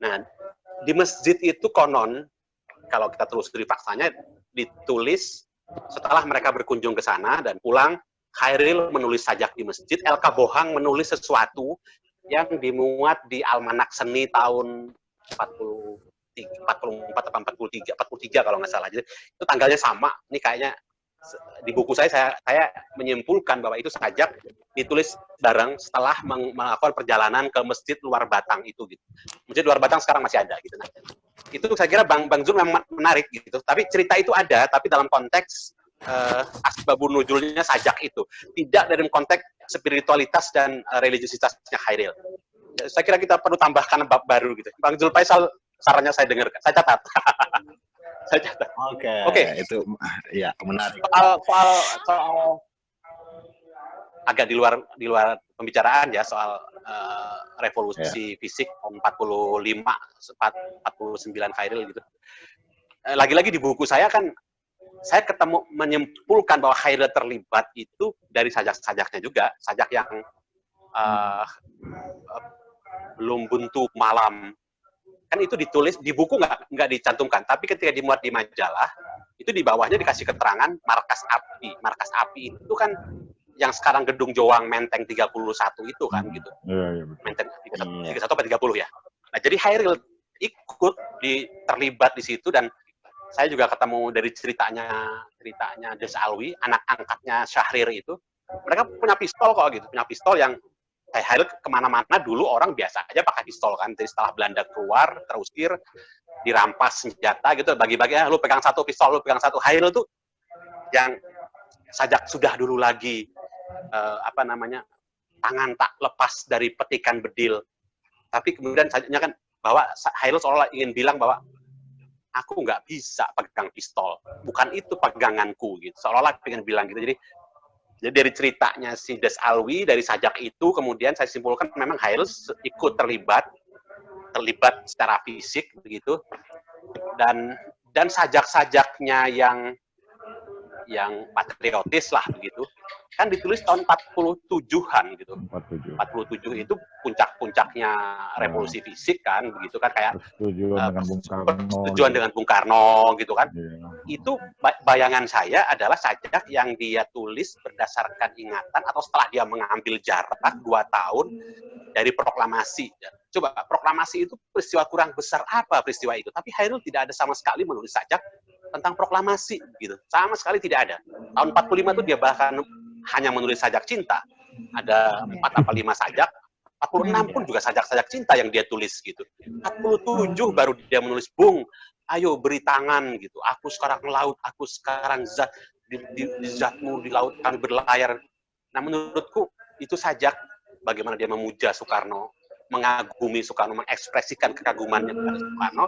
Nah, di masjid itu konon, kalau kita telusuri faktanya, ditulis setelah mereka berkunjung ke sana dan pulang, Khairil menulis sajak di masjid, LK Bohang menulis sesuatu yang dimuat di Almanak Seni tahun 44 atau 43 kalau nggak salah. Jadi itu tanggalnya sama. Ini kayaknya di buku saya menyimpulkan bahwa itu sajak ditulis bareng setelah melakukan perjalanan ke Masjid Luar Batang itu gitu. Masjid Luar Batang sekarang masih ada gitu. Nah, itu saya kira Bang Zul memang menarik gitu. Tapi cerita itu ada, tapi dalam konteks asbabun nuzulnya sajak itu, tidak dari konteks spiritualitas dan religiositasnya Khairil. Saya kira kita perlu tambahkan bab baru gitu. Bang Zul Faisal, sarannya saya dengarkan, saya catat. Saya catat. Oke. Itu ya menarik. Soal agak di luar pembicaraan ya soal revolusi fisik tahun 45, 49 Khairil gitu. Lagi-lagi di buku saya kan saya menyimpulkan bahwa Khairil terlibat itu dari sajak-sajaknya juga, sajak yang belum buntu malam. Kan itu ditulis di buku nggak dicantumkan, tapi ketika dimuat di majalah itu di bawahnya dikasih keterangan markas api. Markas api itu kan yang sekarang Gedung Joang Menteng 31 itu kan gitu. Menteng 31 atau 30 ya. Nah, jadi Khairil ikut terlibat di situ dan saya juga ketemu dari ceritanya Des Alwi, anak angkatnya Syahrir itu. Mereka punya pistol kok gitu, punya pistol yang Khairil kemana-mana dulu orang biasa aja pakai pistol kan. Jadi setelah Belanda keluar, terusir, dirampas senjata gitu, bagi-bagi, lu pegang satu pistol, lu pegang satu. Khairil tuh yang sajak sudah dulu lagi, tangan tak lepas dari petikan bedil. Tapi kemudian sajaknya kan, bahwa Khairil seolah ingin bilang bahwa aku nggak bisa pegang pistol, bukan itu peganganku gitu. Seolah-olah ingin bilang gitu. Jadi dari ceritanya si Des Alwi, dari sajak itu, kemudian saya simpulkan memang Khairil ikut terlibat secara fisik begitu, dan sajak-sajaknya yang patriotis lah begitu, kan ditulis tahun 47-an gitu. 47 itu puncak-puncaknya revolusi fisik kan begitu kan, kayak persetujuan dengan Bung Karno gitu kan. Itu bayangan saya adalah sajak yang dia tulis berdasarkan ingatan atau setelah dia mengambil jarak 2 tahun dari proklamasi. Coba, proklamasi itu peristiwa kurang besar apa peristiwa itu? Tapi Khairil tidak ada sama sekali menulis sajak tentang proklamasi gitu. Sama sekali tidak ada. Tahun 45 itu dia bahkan hanya menulis sajak cinta. Ada 4 apa 5 sajak. 46 pun juga sajak-sajak cinta yang dia tulis gitu. 47 baru dia menulis, Bung, ayo beri tangan gitu. Aku sekarang laut, aku sekarang zat di zatmu di laut kami berlayar. Nah, menurutku itu sajak bagaimana dia memuja Soekarno, mengagumi Soekarno, mengekspresikan kekagumannya kepada Soekarno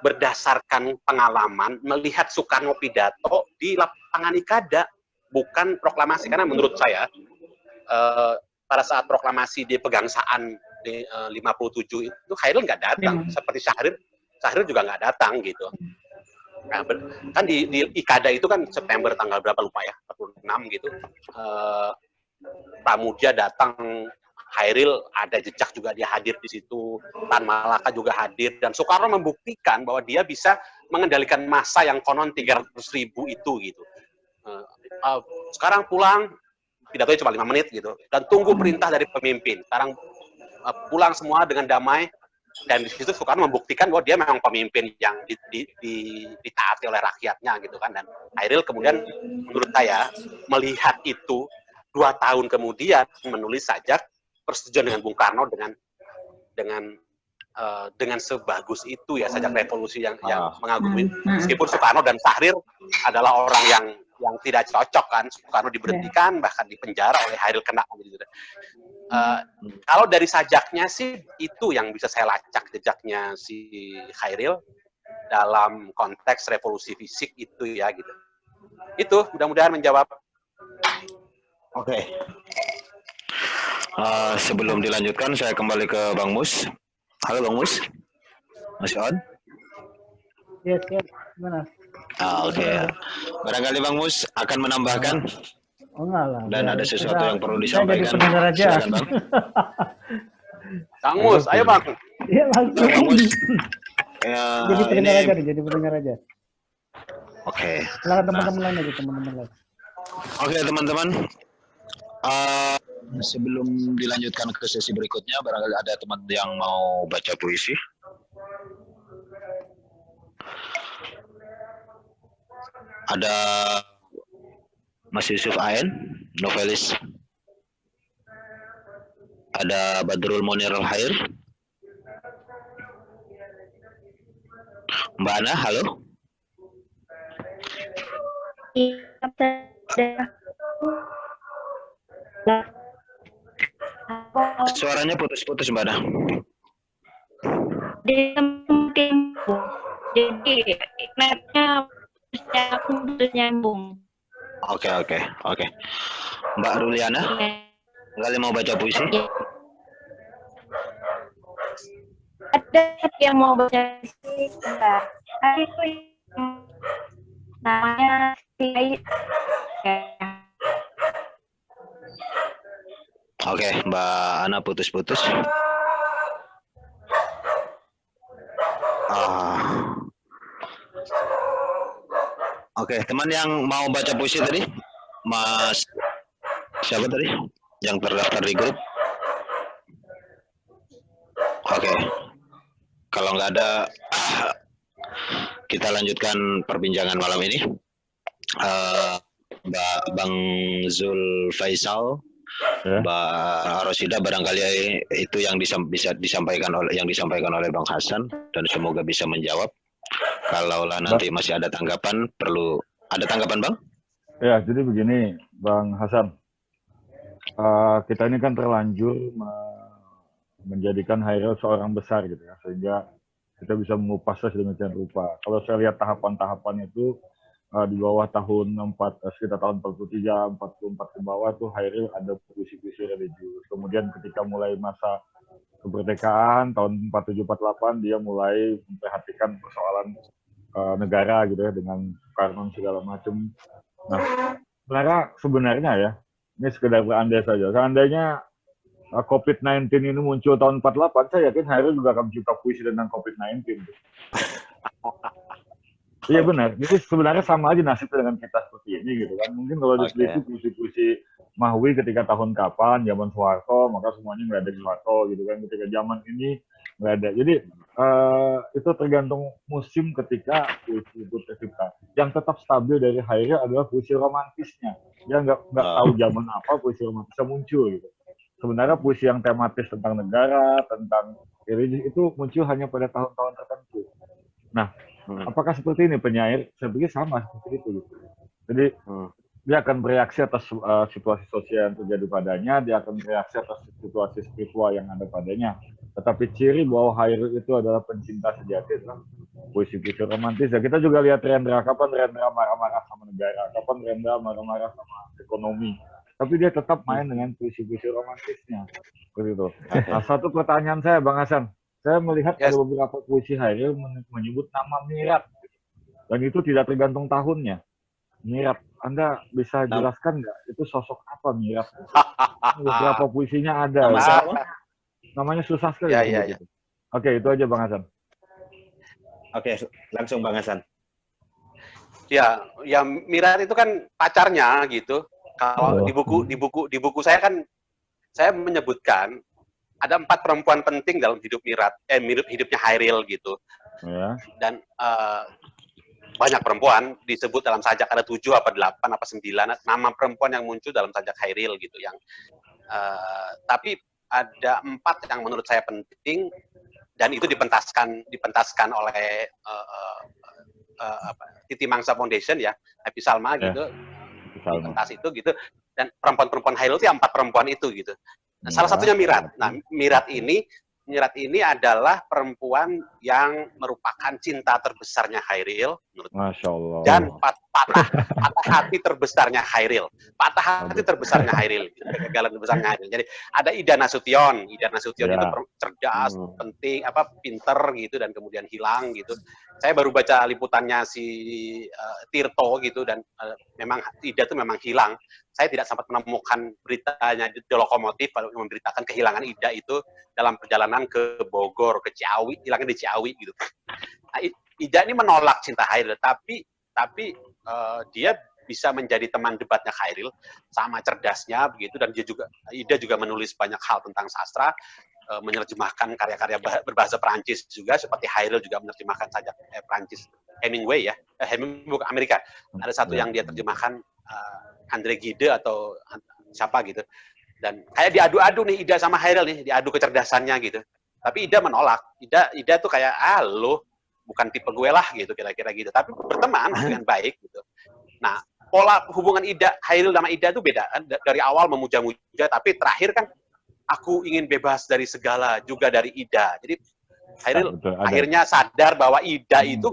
berdasarkan pengalaman melihat Soekarno pidato di lapangan Ikada, bukan proklamasi. Karena menurut saya pada saat proklamasi di Pegangsaan di 57 itu Khairil nggak datang, seperti Syahrir juga nggak datang gitu. Nah, kan di Ikada itu kan September tanggal berapa lupa ya, 46 gitu. Pramudia datang, Khairil ada jejak juga dia hadir di situ, Tan Malaka juga hadir, dan Soekarno membuktikan bahwa dia bisa mengendalikan massa yang konon 300.000 itu gitu. Sekarang pulang, pidatonya cuma 5 menit gitu, dan tunggu perintah dari pemimpin. Sekarang pulang semua dengan damai, dan di situ Soekarno membuktikan bahwa dia memang pemimpin yang ditaati oleh rakyatnya gitu kan. Dan Khairil kemudian menurut saya melihat itu 2 tahun kemudian menulis sajak persetujuan dengan Bung Karno dengan sebagus itu ya, sajak revolusi yang mengagumi. Meskipun Soekarno dan Syahrir adalah orang yang tidak cocok kan, Soekarno diberhentikan, bahkan dipenjara oleh Khairil kena gitu. Kalau dari sajaknya sih itu yang bisa saya lacak jejaknya si Khairil dalam konteks revolusi fisik itu ya gitu. Itu mudah-mudahan menjawab. Oke. Sebelum dilanjutkan, saya kembali ke Bang Mus. Halo Bang Mus, masih on? Yes, gimana? Oke. Barangkali Bang Mus akan menambahkan. Oh enggak lah. Dan ada sesuatu yang perlu Saya jadi disampaikan. pendengar aja. Silakan, Bang. Kang Mus, ayo Bang. Iya langsung. Kang Mus. Ya, Jadi pendengar ini aja nih, jadi pendengar aja. oke. Silakan teman-teman lain aja, teman-teman lain. Oke, teman-teman. Sebelum dilanjutkan ke sesi berikutnya, barangkali ada teman yang mau baca puisi. Ada Mas Yusuf Aen, novelis. Ada Badrul Monir Al-Hair. Mbak Ana, halo. Suaranya putus-putus, Mbak Ana. Jadi netnya aku nyambung. Oke. Mbak Ruliana, kalian mau baca puisi? Ada yang mau baca sih, enggak. Itu namanya Oke, Mbak Ana putus-putus. Oke, teman yang mau baca puisi tadi, Mas siapa tadi yang terdaftar di grup? Oke, kalau nggak ada, kita lanjutkan perbincangan malam ini. Bang Zul Faisal, Mbak Rosida, barangkali itu yang bisa disampaikan oleh Bang Hasan, dan semoga bisa menjawab. Kalau nanti masih ada tanggapan, ada tanggapan, Bang? Ya, jadi begini, Bang Hasan. Kita ini kan terlanjur menjadikan Hairil seorang besar gitu ya, sehingga kita bisa mengupasnya sedemikian rupa. Kalau saya lihat tahapan-tahapan itu di bawah sekitar tahun 43, 44 ke bawah tuh Hairil ada puisi-puisi religius. Kemudian ketika mulai masa kemerdekaan tahun 47, 48 dia mulai memperhatikan persoalan negara gitu ya, dengan Soekarno segala macam. Nah, sebenarnya ya, ini sekedar berandai saja. Seandainya COVID-19 ini muncul tahun 48, saya yakin Hairil juga akan mencipta puisi tentang COVID-19. Iya benar. Jadi sebenarnya sama aja nasibnya dengan kita seperti ini gitu kan. Mungkin kalau diteliti puisi-puisi Mahwi ketika tahun kapan, zaman Soeharto, maka semuanya nggak ada di Soeharto gitu kan. Ketika zaman ini nggak ada. Jadi itu tergantung musim ketika puisi itu tercipta. Yang tetap stabil dari Hairil adalah puisi romantisnya. Dia nggak tahu zaman apa puisi romantisnya muncul gitu. Sebenarnya puisi yang tematis tentang negara, tentang religi itu muncul hanya pada tahun-tahun tertentu. Nah, apakah seperti ini penyair? Saya pikir sama seperti itu. Gitu. Jadi dia akan bereaksi atas situasi sosial yang terjadi padanya, dia akan bereaksi atas situasi spiritual yang ada padanya. Tetapi ciri bahwa Hairil itu adalah pencinta sejati adalah puisi-puisi romantis. Ya, kita juga lihat Rendra, kapan Rendra marah-marah sama negara, kapan Rendra marah-marah sama ekonomi. Tapi dia tetap main dengan puisi-puisi romantisnya. Seperti itu. Nah, satu pertanyaan saya, Bang Hasan. Saya melihat ada beberapa puisi Hairil menyebut nama Mirat. Dan itu tidak tergantung tahunnya. Mirat, Anda bisa jelaskan nggak? Itu sosok apa Mirat? Beberapa puisinya ada. Namanya susah sekali. Ya. Oke, itu aja Bang Hasan. Oke, langsung Bang Hasan. Ya Mirat itu kan pacarnya gitu. Kalau di buku saya kan saya menyebutkan ada 4 perempuan penting dalam hidup Mirat, hidupnya Hairil gitu. Ya. Dan banyak perempuan disebut dalam sajak, ada 7 apa 8 apa 9 nama perempuan yang muncul dalam sajak Hairil gitu, yang tapi ada 4 yang menurut saya penting dan itu dipentaskan oleh Titi Mangsa Foundation ya, Happy Salma gitu. Pentas itu gitu, dan perempuan-perempuan Hairil itu 4 perempuan itu gitu. Nah, salah satunya Mirat. Nah, Mirat ini adalah perempuan yang merupakan cinta terbesarnya Hairil menurut Masya Allah. Dan patah hati terbesarnya Hairil. Patah hati terbesarnya Hairil, kegagalan terbesarnya Hairil. Jadi ada Ida Nasution. Ida Nasution itu cerdas, penting, pinter gitu, dan kemudian hilang gitu. Saya baru baca liputannya si Tirto gitu, dan memang Ida itu memang hilang. saya tidak sempat menemukan beritanya di lokomotif memberitakan kehilangan Ida itu dalam perjalanan ke Bogor, ke Ciawi, hilangnya di Ciawi gitu. Nah, Ida ini menolak cinta Hairil, tapi dia bisa menjadi teman debatnya Hairil, sama cerdasnya begitu, dan Ida juga menulis banyak hal tentang sastra, menerjemahkan karya-karya berbahasa Perancis juga, seperti Hairil juga menerjemahkan sajak Perancis, Hemingway ya, Hemingway bukan Amerika, ada satu yang dia terjemahkan André Gide atau siapa gitu, dan kayak diadu-adu nih Ida sama Hairil nih, diadu kecerdasannya gitu, tapi Ida menolak. Ida tuh kayak lo bukan tipe gue lah gitu, kira-kira gitu, tapi berteman dengan baik gitu. Nah, pola hubungan Hairil sama Ida itu beda. Dari awal memuja-muja, tapi terakhir kan aku ingin bebas dari segala, juga dari Ida. Jadi Hairil akhirnya sadar bahwa Ida itu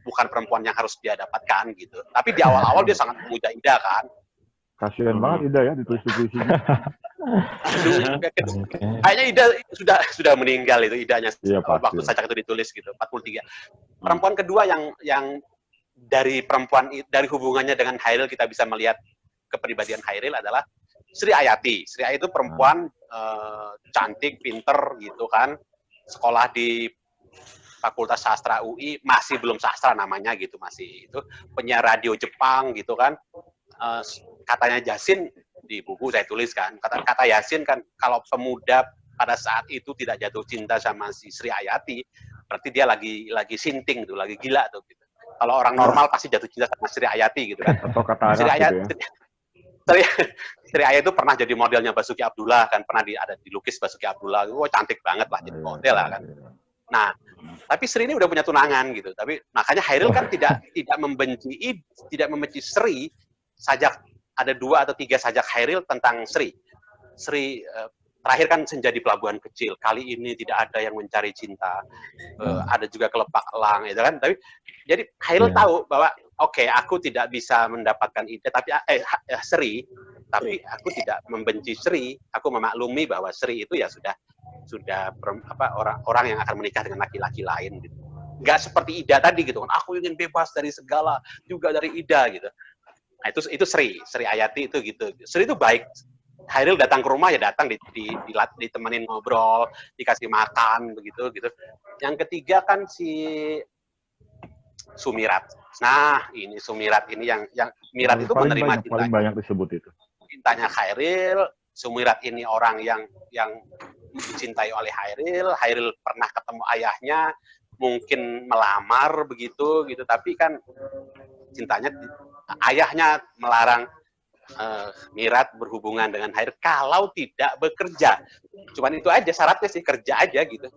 bukan perempuan yang harus dia dapatkan gitu. Tapi di awal-awal dia sangat memuja Ida kan. Kasian banget Ida ya ditulis-tulisin. Kayaknya Ida sudah meninggal itu Idanya waktu ya. sajak itu ditulis gitu, 43. Perempuan kedua yang dari hubungannya dengan Hairil kita bisa melihat kepribadian Hairil adalah Sri Ayati. Sri Ayati itu perempuan cantik, pinter gitu kan, sekolah di Fakultas Sastra UI, masih belum sastra namanya gitu, masih itu penyiar radio Jepang gitu kan. Katanya Yasin di buku saya tulis kan, kata Yasin kan, kalau pemuda pada saat itu tidak jatuh cinta sama si Sri Ayati, berarti dia lagi sinting tuh, lagi gila tuh gitu. Kalau orang normal pasti jatuh cinta sama Sri Ayati gitu kan. Atau kata Sri Ayati, gitu ya. Sri Ayati itu pernah jadi modelnya Basuki Abdullah kan, pernah ada dilukis Basuki Abdullah, cantik banget lah jadi model lah kan. Nah, tapi Sri ini udah punya tunangan gitu. Tapi makanya Hairil kan tidak membenci Sri. Sajak ada 2 atau 3 sajak Hairil tentang Sri. Terakhir kan Senja di Pelabuhan Kecil. Kali ini tidak ada yang mencari cinta. Ada juga Kelepak Elang, gitu kan. Tapi jadi Hairil tahu bahwa oke, aku tidak bisa mendapatkan Ida, tapi Sri, tapi aku tidak membenci Sri. Aku memaklumi bahwa Sri itu ya sudah orang yang akan menikah dengan laki-laki lain gitu. Nggak seperti Ida tadi gitu kan. Aku ingin bebas dari segala, juga dari Ida gitu. Nah, itu Sri Ayati itu gitu. Sri itu baik. Hairil datang ke rumah ya datang ditemenin ngobrol, dikasih makan begitu gitu. Yang ketiga kan si Sumirat. Nah, ini Sumirat ini yang Mirat itu menerima cinta. Paling banyak disebut itu. Cintanya Hairil, Sumirat ini orang yang dicintai oleh Hairil. Hairil pernah ketemu ayahnya, mungkin melamar begitu gitu, tapi kan cintanya ayahnya melarang Mirat berhubungan dengan Hairil kalau tidak bekerja. Cuman itu aja syaratnya sih, kerja aja gitu.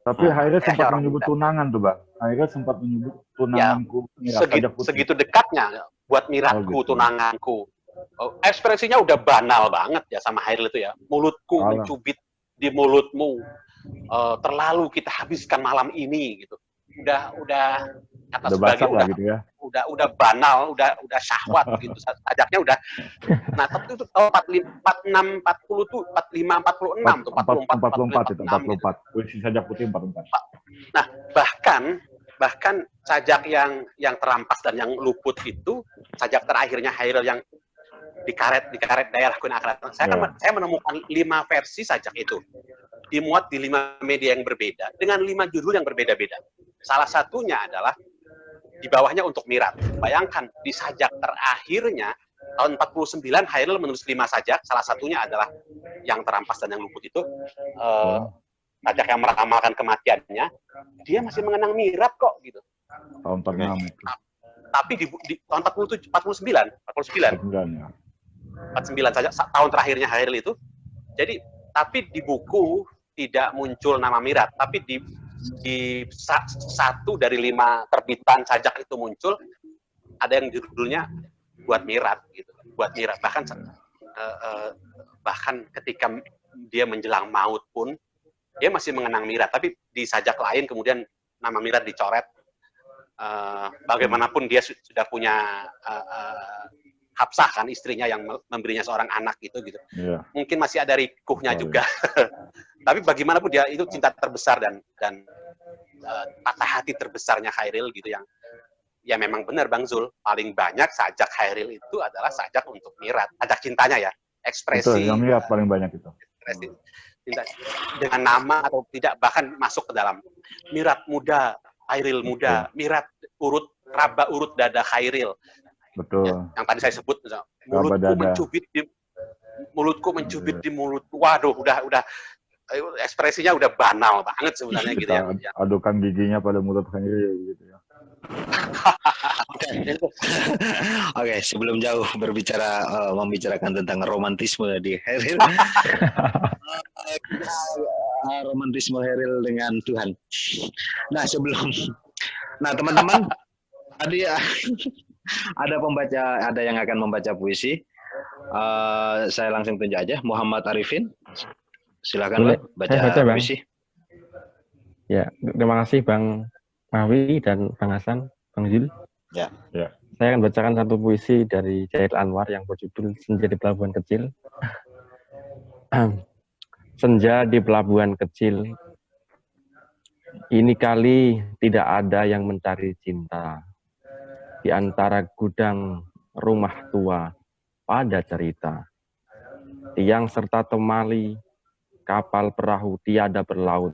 Tapi Hairil sempat menyebut tunangan tuh, Bang. Hairil sempat menyebut tunanganku. Ya, segitu dekatnya buat Miratku, gitu. Tunanganku. Ekspresinya udah banal banget ya sama Hairil itu ya. Mulutku mencubit di mulutmu. Terlalu kita habiskan malam ini gitu. Udah kata sebagai udah gitu ya. Udah banal, udah syahwat gitu. Sajaknya udah. Nah, tapi itu tahun 46, 40 tuh 45, 46 tuh 44 itu 44. Puisi sajak putih 44. Nah, bahkan sajak yang terampas dan yang luput itu, sajak terakhirnya Hairil yang di karet daerah Gunung Akratan. Saya menemukan 5 versi sajak itu. Dimuat di 5 media yang berbeda dengan 5 judul yang berbeda-beda. Salah satunya adalah di bawahnya untuk Mirat. Bayangkan di sajak terakhirnya tahun 49 Hairil menulis 5 sajak, salah satunya adalah yang terampas dan yang luput itu sajak yang meramalkan kematiannya. Dia masih mengenang Mirat kok gitu. Tahun 46. Tapi di tahun 49 saja tahun terakhirnya Hairil itu. Jadi tapi di buku tidak muncul nama Mirat, tapi di 1 dari 5 terbitan sajak itu muncul, ada yang judulnya buat Mirat gitu, buat Mirat. Bahkan ketika dia menjelang maut pun dia masih mengenang Mirat, tapi di sajak lain kemudian nama Mirat dicoret. Bagaimanapun dia sudah punya Hafsah kan, istrinya yang memberinya seorang anak gitu. Yeah. Mungkin masih ada rikuhnya juga. Tapi bagaimanapun dia itu cinta terbesar dan patah hati terbesarnya Hairil gitu, ya memang benar Bang Zul, paling banyak sajak Hairil itu adalah sajak untuk Mirat, sajak cintanya ya, ekspresi. Betul, yang Mirat paling banyak itu. Ekspresi cinta dengan nama atau tidak, bahkan masuk ke dalam Mirat muda, Hairil muda, Mirat urut raba urut dada Hairil. Betul. Ya, yang tadi saya sebut, mulutku mencubit di mulutku. Waduh, udah ekspresinya udah banal banget sebenarnya gitu ya. Adukan giginya pada mulut Hairil gitu ya. Oke, sebelum jauh berbicara membicarakan tentang romantisme di Hairil, romantisme Hairil dengan Tuhan. Nah teman-teman, tadi ada yang akan membaca puisi. Saya langsung tunjuk aja, Muhammad Arifin. Silakan Bang, baca puisi. Ya, terima kasih Bang Mahwi dan Bang Hasan, Bang Zul. Ya. Saya akan bacakan satu puisi dari Chairil Anwar yang berjudul Senja di Pelabuhan Kecil. Senja di pelabuhan kecil, ini kali tidak ada yang mencari cinta. Di antara gudang rumah tua pada cerita. Tiang serta temali, kapal perahu tiada berlaut.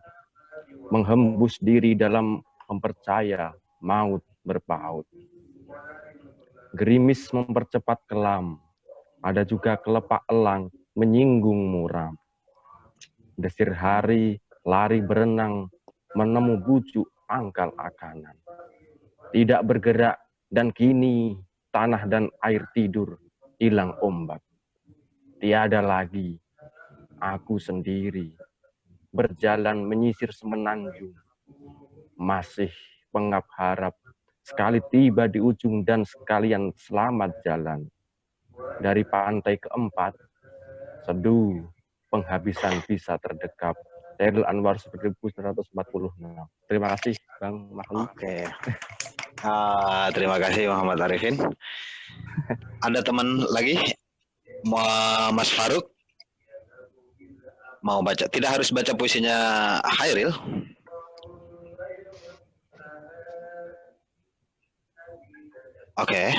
Menghembus diri dalam mempercaya maut berpaut. Gerimis mempercepat kelam, ada juga kelepak elang menyinggung muram. Desir hari, lari berenang, menemu bujuk pangkal akanan. Tidak bergerak dan kini tanah dan air tidur hilang ombak. Tiada lagi aku sendiri berjalan menyisir semenanjung. Masih pengap harap sekali tiba di ujung dan sekalian selamat jalan. Dari pantai keempat, seduh penghabisan bisa terdekap. Chairil Anwar 1946. Terima kasih Bang Mahwi. Oke. Terima kasih Muhammad Arifin. Ada teman lagi? Mas Faruk? Mau baca? Tidak harus baca puisinya Hairil. Oke.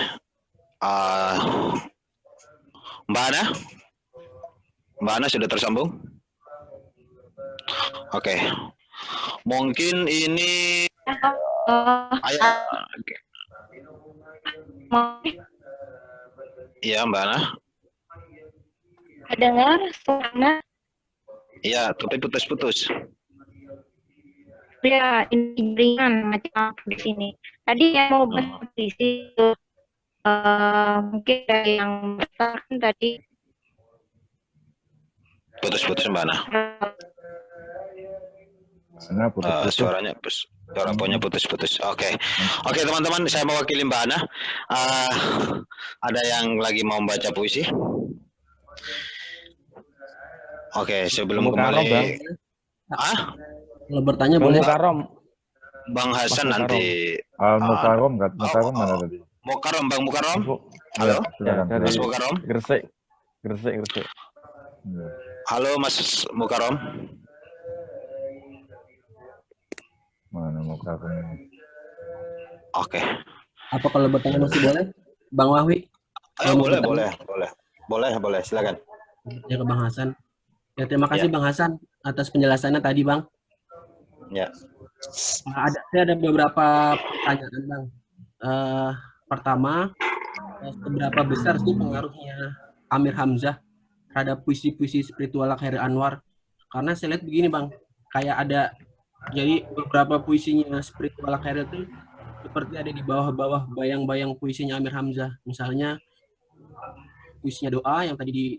Mbak Ana sudah tersambung? Oke. Mungkin ini Iya, Mbak Ana. Dengar suara? Iya, tapi putus-putus. Ya, ini ringan macam di sini. Tadi yang mau berpuisi itu mungkin ada yang kan tadi. Putus-putus Mbak Ana. Suaranya putus-putus. Oke, teman-teman, saya mewakili Mbak Ana. Ada yang lagi mau membaca puisi? Oke, sebelum kembali. Kalau bertanya boleh. Bang Hasan nanti. Mukarom mana tadi? Mukarom, Bang Mukarom. Halo. Mas Mukarom. Gresik. Halo Mas Mukarom. Mana Mukarom? Oke. Apa kalau bertanya masih boleh? Bang Mahwi? Boleh, silakan. Ya ke Bang Hasan. Ya, terima kasih Bang Hasan atas penjelasannya tadi, Bang. Ya. Saya ada beberapa pertanyaan, Bang. Pertama, seberapa besar sih pengaruhnya Amir Hamzah terhadap puisi-puisi spiritual Chairil Anwar? Karena saya lihat begini, Bang. Kayak ada, jadi beberapa puisinya spiritual Chairil itu seperti ada di bawah-bawah bayang-bayang puisinya Amir Hamzah. Misalnya, puisinya doa yang tadi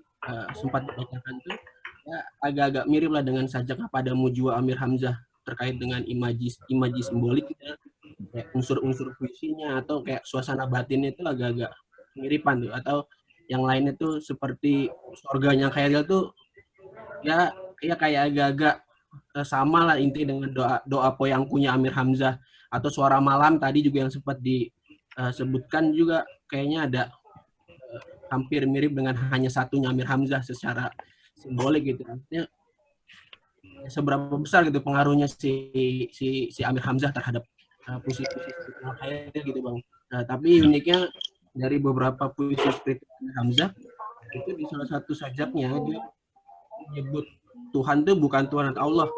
sempat dibacakan itu, ya agak-agak mirip lah dengan sajak Padamu Jua Amir Hamzah terkait dengan imaji simbolik gitu ya. Kayak unsur-unsur puisinya atau kayak suasana batinnya itu agak-agak miripan tuh, atau yang lainnya tuh seperti surganya Chairil tuh ya kayak agak-agak sama lah inti dengan doa poyangkunya Amir Hamzah, atau suara malam tadi juga yang sempat disebutkan juga kayaknya ada hampir mirip dengan hanya satunya Amir Hamzah secara simbolik gitu. Artinya seberapa besar gitu pengaruhnya si Amir Hamzah terhadap puisi-puisi Chairil gitu, Bang. Nah, tapi uniknya dari beberapa puisi spiritual Hamzah itu di salah satu sajaknya dia menyebut Tuhan tuh bukan Tuhan atau Allah,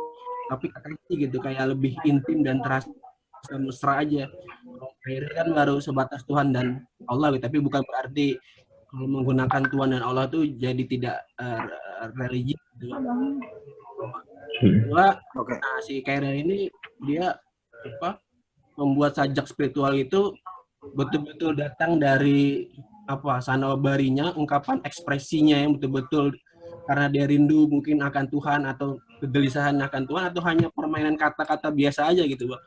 tapi kekasih gitu, kayak lebih intim dan terasa mesra aja. Kalau Khairil kan baru sebatas Tuhan dan Allah gitu, tapi bukan berarti kalau menggunakan Tuhan dan Allah tuh jadi tidak religi gitu. Kedua, nah, si Khairil ini dia membuat sajak spiritual itu betul-betul datang dari sanubarinya, ungkapan ekspresinya yang betul-betul karena dia rindu mungkin akan Tuhan atau kegelisahan akan Tuhan, atau hanya permainan kata-kata biasa aja gitu, Bang,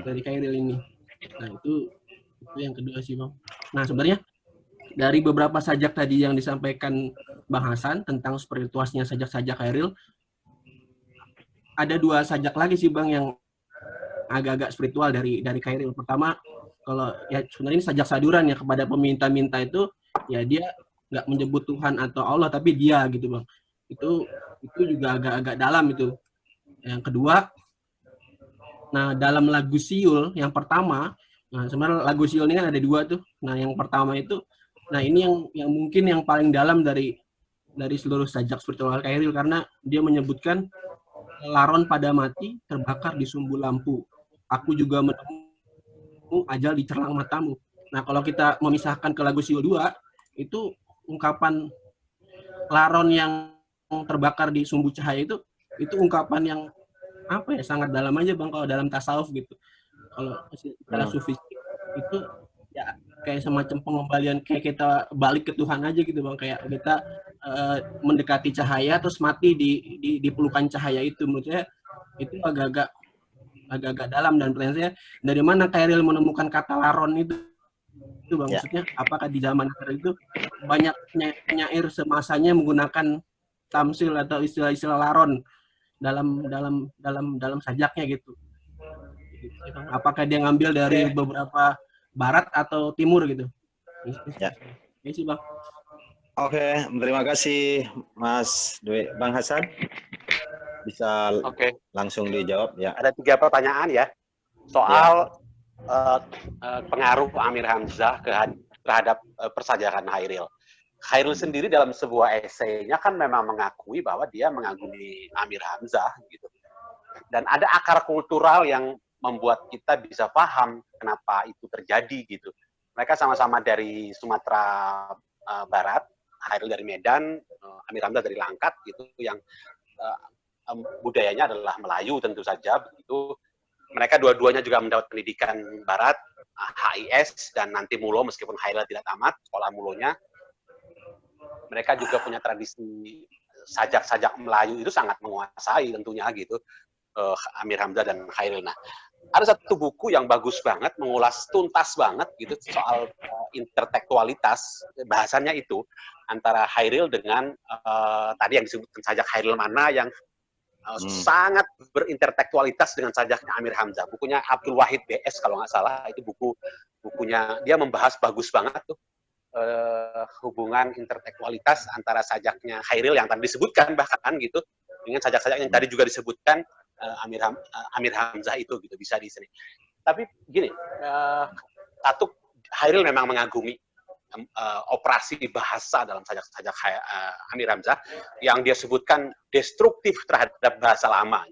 dari Khairil ini. Nah, itu yang kedua sih, Bang. Nah, sebenarnya dari beberapa sajak tadi yang disampaikan Bang Hasan tentang spirituasnya sajak-sajak Khairil, ada 2 sajak lagi sih, Bang, yang agak-agak spiritual dari Khairil. Pertama, kalau ya sebenarnya ini sajak saduran ya, kepada peminta-minta itu ya dia nggak menyebut Tuhan atau Allah, tapi dia gitu, Bang. Itu juga agak-agak dalam itu. Yang kedua, nah dalam lagu Siul yang pertama, nah sebenarnya lagu Siul ini kan ada 2 tuh. Nah yang pertama itu, nah ini yang mungkin yang paling dalam dari seluruh sajak spiritual Khairil, karena dia menyebutkan laron pada mati terbakar di sumbu lampu. Aku juga menemu ajal di cerlang matamu. Nah kalau kita memisahkan ke lagu Siul 2, itu ungkapan laron yang terbakar di sumbu cahaya itu ungkapan yang sangat dalam aja, Bang, kalau dalam tasawuf gitu. Kalau istilah sufi itu ya kayak semacam pengembalian, kayak kita balik ke Tuhan aja gitu, Bang, kayak kita mendekati cahaya terus mati di pelukan cahaya itu. Menurut saya itu agak-agak dalam, dan pertanyaan saya, dari mana Khairil menemukan kata laron itu, Bang? Maksudnya apakah di zaman akhir itu banyak penyair semasanya menggunakan tamsil atau istilah-istilah laron dalam sajaknya gitu. Apakah dia ngambil dari beberapa barat atau timur gitu? Ya. Ini sih, Bang. Oke, terima kasih Mas Dwi. Bang Hasan bisa langsung dijawab ya. Ada 3 pertanyaan ya soal pengaruh Amir Hamzah terhadap persajakan Khairil. Khairil sendiri dalam sebuah esainya kan memang mengakui bahwa dia mengagumi Amir Hamzah gitu. Dan ada akar kultural yang membuat kita bisa paham kenapa itu terjadi gitu. Mereka sama-sama dari Sumatera Barat, Khairil dari Medan, Amir Hamzah dari Langkat gitu, yang budayanya adalah Melayu tentu saja begitu. Mereka dua-duanya juga mendapat pendidikan Barat, HIS, dan nanti Mulo, meskipun Khairil tidak tamat sekolah Mulonya. Mereka juga punya tradisi sajak-sajak Melayu itu sangat menguasai tentunya gitu, Amir Hamzah dan Khairil. Nah, ada satu buku yang bagus banget, mengulas tuntas banget gitu soal intertekstualitas bahasannya itu antara Khairil dengan tadi yang disebutkan sajak Khairil mana yang sangat berintertekstualitas dengan sajaknya Amir Hamzah. Bukunya Abdul Wahid BS kalau nggak salah, itu bukunya dia membahas bagus banget tuh hubungan intertekstualitas antara sajaknya Khairil yang tadi disebutkan bahkan gitu dengan sajak-sajak yang tadi juga disebutkan Amir Hamzah itu gitu, bisa di sini. Tapi gini, satu, Khairil memang mengagumi operasi bahasa dalam sajak-sajak Amir Hamzah yang dia sebutkan destruktif terhadap bahasa lama.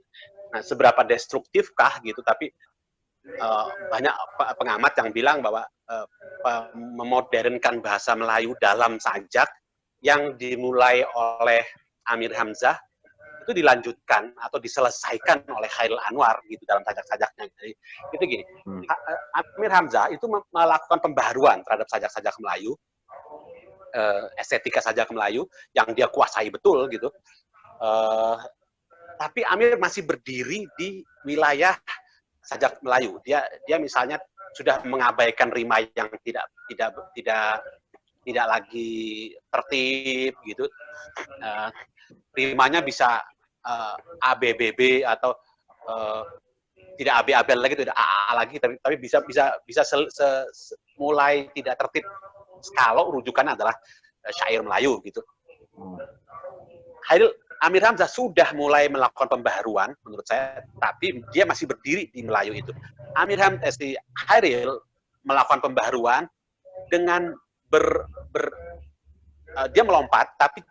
Nah, seberapa destruktifkah gitu, tapi banyak pengamat yang bilang bahwa memodernkan bahasa Melayu dalam sajak yang dimulai oleh Amir Hamzah itu dilanjutkan atau diselesaikan oleh Khairil Anwar gitu dalam sajak-sajaknya. Jadi itu gini, Amir Hamzah itu melakukan pembaharuan terhadap sajak-sajak Melayu, estetika sajak Melayu yang dia kuasai betul gitu. Tapi Amir masih berdiri di wilayah sajak Melayu. Dia misalnya sudah mengabaikan rima yang tidak lagi tertib gitu. Rimanya bisa ABBB atau tidak ABAB lagi, tidak AA lagi, tapi bisa mulai tidak tertib kalau rujukan adalah syair Melayu gitu. Amir Hamzah sudah mulai melakukan pembaharuan menurut saya, tapi dia masih berdiri di Melayu itu. Khairil melakukan pembaharuan dengan dia melompat, tapi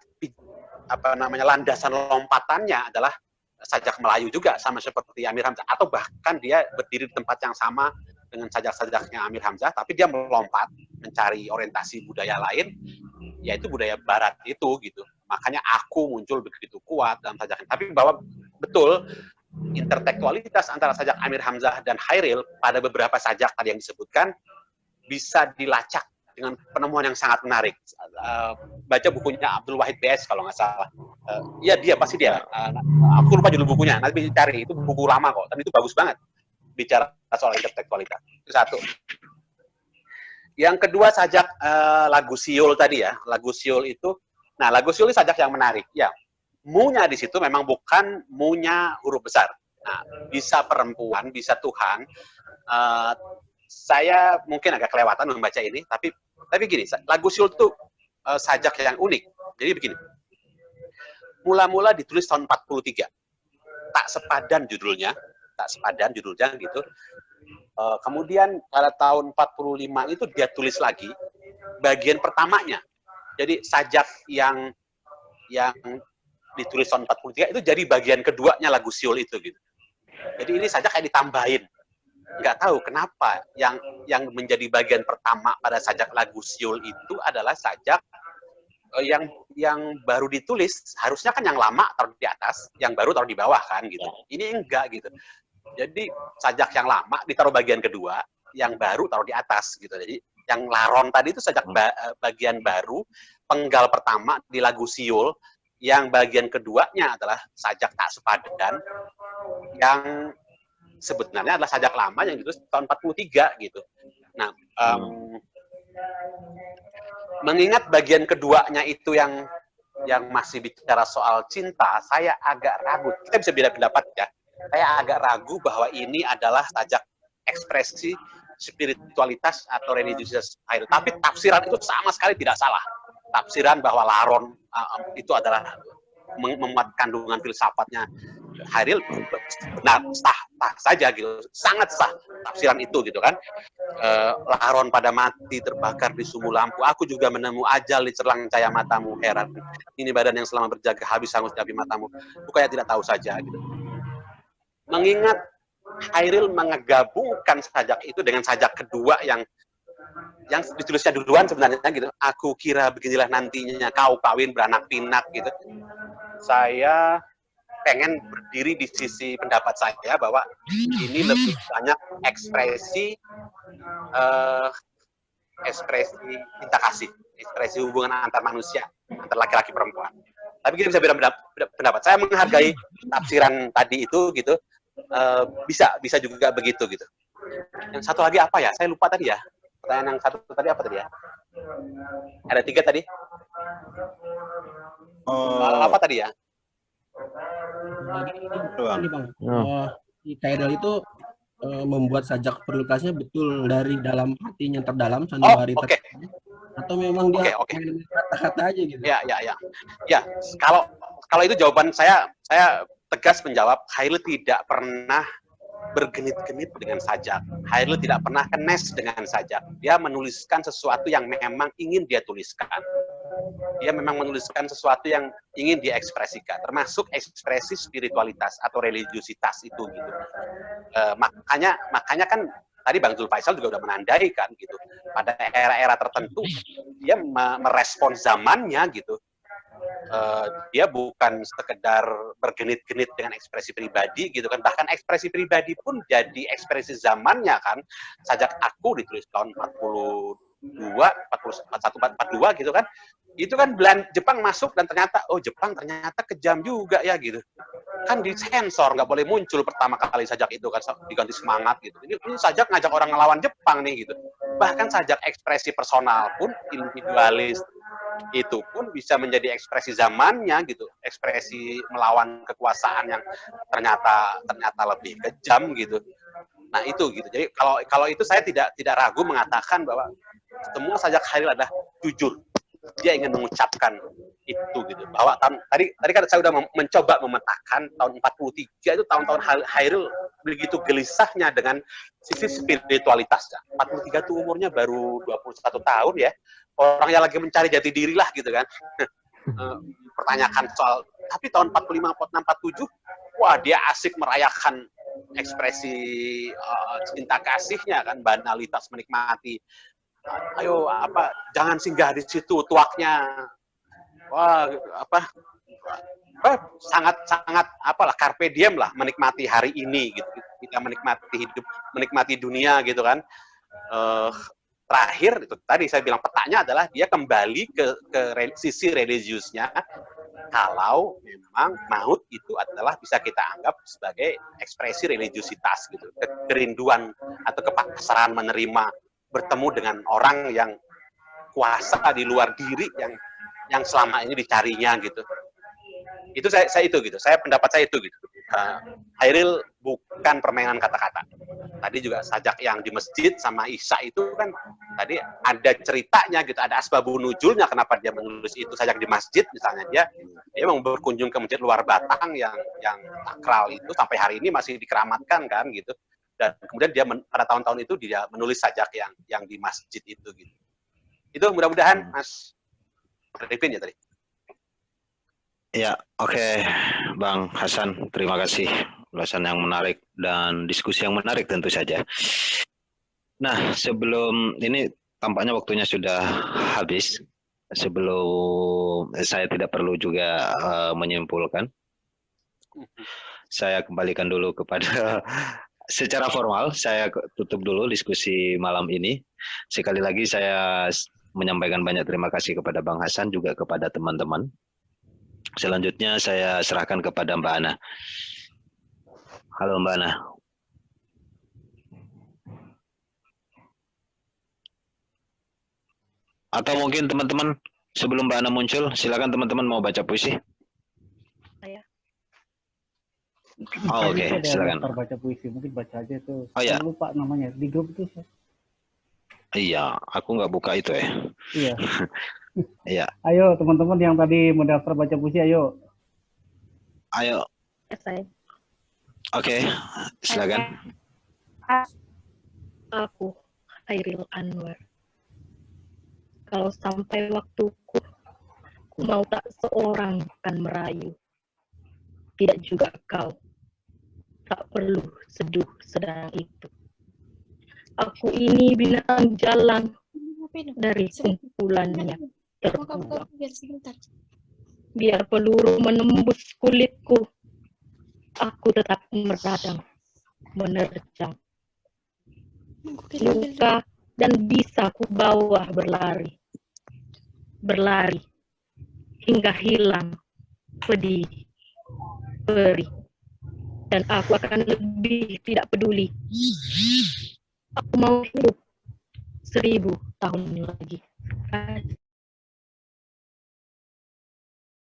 landasan lompatannya adalah sajak Melayu juga, sama seperti Amir Hamzah, atau bahkan dia berdiri di tempat yang sama dengan sajak-sajaknya Amir Hamzah, tapi dia melompat mencari orientasi budaya lain, yaitu budaya Barat itu gitu. Makanya aku muncul begitu kuat dalam sajaknya. Tapi bahwa betul intertekstualitas antara sajak Amir Hamzah dan Hairil pada beberapa sajak tadi yang disebutkan bisa dilacak dengan penemuan yang sangat menarik. Baca bukunya Abdul Wahid BS kalau nggak salah. Iya dia, pasti dia. Aku lupa judul bukunya, nanti cari. Itu buku lama kok, dan itu bagus banget bicara soal intertekstualitas. Itu satu. Yang kedua sajak lagu Siul tadi ya. Lagu Siul itu, nah lagu Siul ini sajak yang menarik. Ya, mu-nya di situ memang bukan mu-nya huruf besar. Nah, bisa perempuan, bisa Tuhan. Saya mungkin agak kelewatan membaca ini, tapi gini, lagu Siul itu sajak yang unik. Jadi begini, mula-mula ditulis tahun 43, tak sepadan judulnya gitu. Kemudian pada tahun 45 itu dia tulis lagi bagian pertamanya. Jadi sajak yang ditulis tahun 43 itu jadi bagian keduanya lagu Siul itu gitu. Jadi ini sajak kayak ditambahin. Nggak tahu kenapa yang menjadi bagian pertama pada sajak lagu Siul itu adalah sajak yang baru ditulis. Harusnya kan yang lama taruh di atas, yang baru taruh di bawah kan gitu. Ini enggak gitu. Jadi sajak yang lama ditaruh bagian kedua, yang baru taruh di atas gitu. Jadi yang laron tadi itu sajak bagian baru, penggal pertama di lagu Siul, yang bagian keduanya adalah sajak tak sepadan, yang sebenarnya adalah sajak lama yang ditulis tahun 43 gitu. Nah, mengingat bagian keduanya itu yang masih bicara soal cinta, saya agak ragu. Kita bisa beda pendapat ya. Saya agak ragu bahwa ini adalah sajak ekspresi spiritualitas atau religiusitas Hairil. Tapi tafsiran itu sama sekali tidak salah. Tafsiran bahwa laron itu adalah memuat kandungan filsafatnya Hairil, nah sah saja gitu, sangat sah tafsiran itu gitu kan. Laron pada mati terbakar di sumbu lampu, aku juga menemu ajal di cerlang cahaya matamu, heran ini badan yang selama berjaga habis hangus di api matamu, bukannya tidak tahu saja gitu. Mengingat Hairil menggabungkan sajak itu dengan sajak kedua yang ditulisnya duluan sebenarnya gitu. Aku kira beginilah nantinya kau kawin beranak pinak gitu. Saya pengen berdiri di sisi pendapat saya bahwa ini lebih banyak ekspresi cinta kasih, ekspresi hubungan antar manusia, antar laki-laki perempuan. Tapi kita bisa beda pendapat. Saya menghargai tafsiran tadi itu gitu. Bisa juga begitu gitu. Yang satu lagi apa ya? Saya lupa tadi ya. Pertanyaan yang satu tadi apa tadi ya? Ada 3 tadi. Apa tadi ya? Ini Bang, si Hairil itu membuat sajak prioritasnya betul dari dalam hatinya terdalam sanubari atau memang dia kata-kata aja gitu? Ya, kalau itu jawaban saya tegas menjawab, Hairil tidak pernah bergenit-genit dengan sajak. Hairil tidak pernah kenes dengan sajak. Dia menuliskan sesuatu yang memang ingin dia tuliskan. Dia memang menuliskan sesuatu yang ingin dia ekspresikan, termasuk ekspresi spiritualitas atau religiusitas itu gitu. Makanya kan tadi Bang Zul Faisal juga udah menandai kan gitu. Pada era-era tertentu dia merespons zamannya gitu. Dia bukan sekedar bergenit-genit dengan ekspresi pribadi gitu kan, bahkan ekspresi pribadi pun jadi ekspresi zamannya kan. Sajak aku ditulis tahun 41-42 gitu kan, itu kan Jepang masuk dan ternyata Jepang ternyata kejam juga ya gitu kan, disensor, nggak boleh muncul pertama kali sajak itu kan, diganti semangat gitu. Ini sajak ngajak orang ngelawan Jepang nih gitu. Bahkan sajak ekspresi personal pun, individualis itu pun bisa menjadi ekspresi zamannya gitu, ekspresi melawan kekuasaan yang ternyata lebih kejam gitu. Nah itu gitu. Jadi kalau itu saya tidak ragu mengatakan bahwa semua sajak Hairil adalah jujur. Dia ingin mengucapkan itu gitu. Bahwa tadi kan saya udah mencoba memetakan tahun 43 itu tahun-tahun Hairil begitu gelisahnya dengan sisi spiritualitasnya. 43 itu umurnya baru 21 tahun ya. Orang yang lagi mencari jati diri lah gitu kan. Pertanyakan soal, tapi tahun 45, 46, 47, wah dia asik merayakan ekspresi cinta kasihnya kan, banalitas menikmati. Ayo jangan singgah di situ, tuaknya. Wah, sangat carpe diem lah, menikmati hari ini gitu. Kita menikmati hidup, menikmati dunia gitu kan. Terakhir itu tadi saya bilang petanya adalah dia kembali ke sisi religiusnya. Kalau memang maut itu adalah bisa kita anggap sebagai ekspresi religiusitas gitu, kerinduan atau kepasrahan menerima bertemu dengan orang yang kuasa di luar diri yang selama ini dicarinya gitu. Itu saya itu gitu. Pendapat saya itu gitu. Hairil bukan permainan kata-kata. Tadi juga sajak yang di masjid sama Isya itu kan tadi ada ceritanya gitu, ada asbabun nuzulnya kenapa dia menulis itu sajak di masjid. Misalnya dia memang berkunjung ke masjid luar Batang yang sakral itu sampai hari ini masih dikeramatkan kan gitu. Dan kemudian dia pada tahun-tahun itu dia menulis sajak yang di masjid itu gitu. Itu mudah-mudahan Mas Arifin ya tadi. Ya, oke, Bang Hasan, terima kasih ulasan yang menarik dan diskusi yang menarik tentu saja. Nah, sebelum ini tampaknya waktunya sudah habis. Sebelum saya tidak perlu juga menyimpulkan, saya kembalikan dulu kepada secara formal. Saya tutup dulu diskusi malam ini. Sekali lagi saya menyampaikan banyak terima kasih kepada Bang Hasan juga kepada teman-teman. Selanjutnya saya serahkan kepada Mbak Ana. Halo Mbak Ana. Atau mungkin teman-teman sebelum Mbak Ana muncul, silakan teman-teman mau baca puisi. Saya. Oh, oke, silakan. Baca puisi, mungkin baca aja tuh. Oh ya. Lupa namanya di grup itu. Iya, aku nggak buka itu ya. Iya. Iya. Ayo teman-teman yang tadi mendaftar baca puisi, ayo. Ayo. Saya. Oke, silakan. Aku Hairil Anwar. Kalau sampai waktuku, ku mau tak seorang akan merayu. Tidak juga kau. Tak perlu seduh sedang itu. Aku ini binatang jalan dari kumpulannya terbuang. Biar peluru menembus kulitku, aku tetap meradang, menerjang. Luka dan bisa ku bawa berlari. Berlari hingga hilang pedih, perih. Dan aku akan lebih tidak peduli. Aku mau hidup 1000 tahun lagi.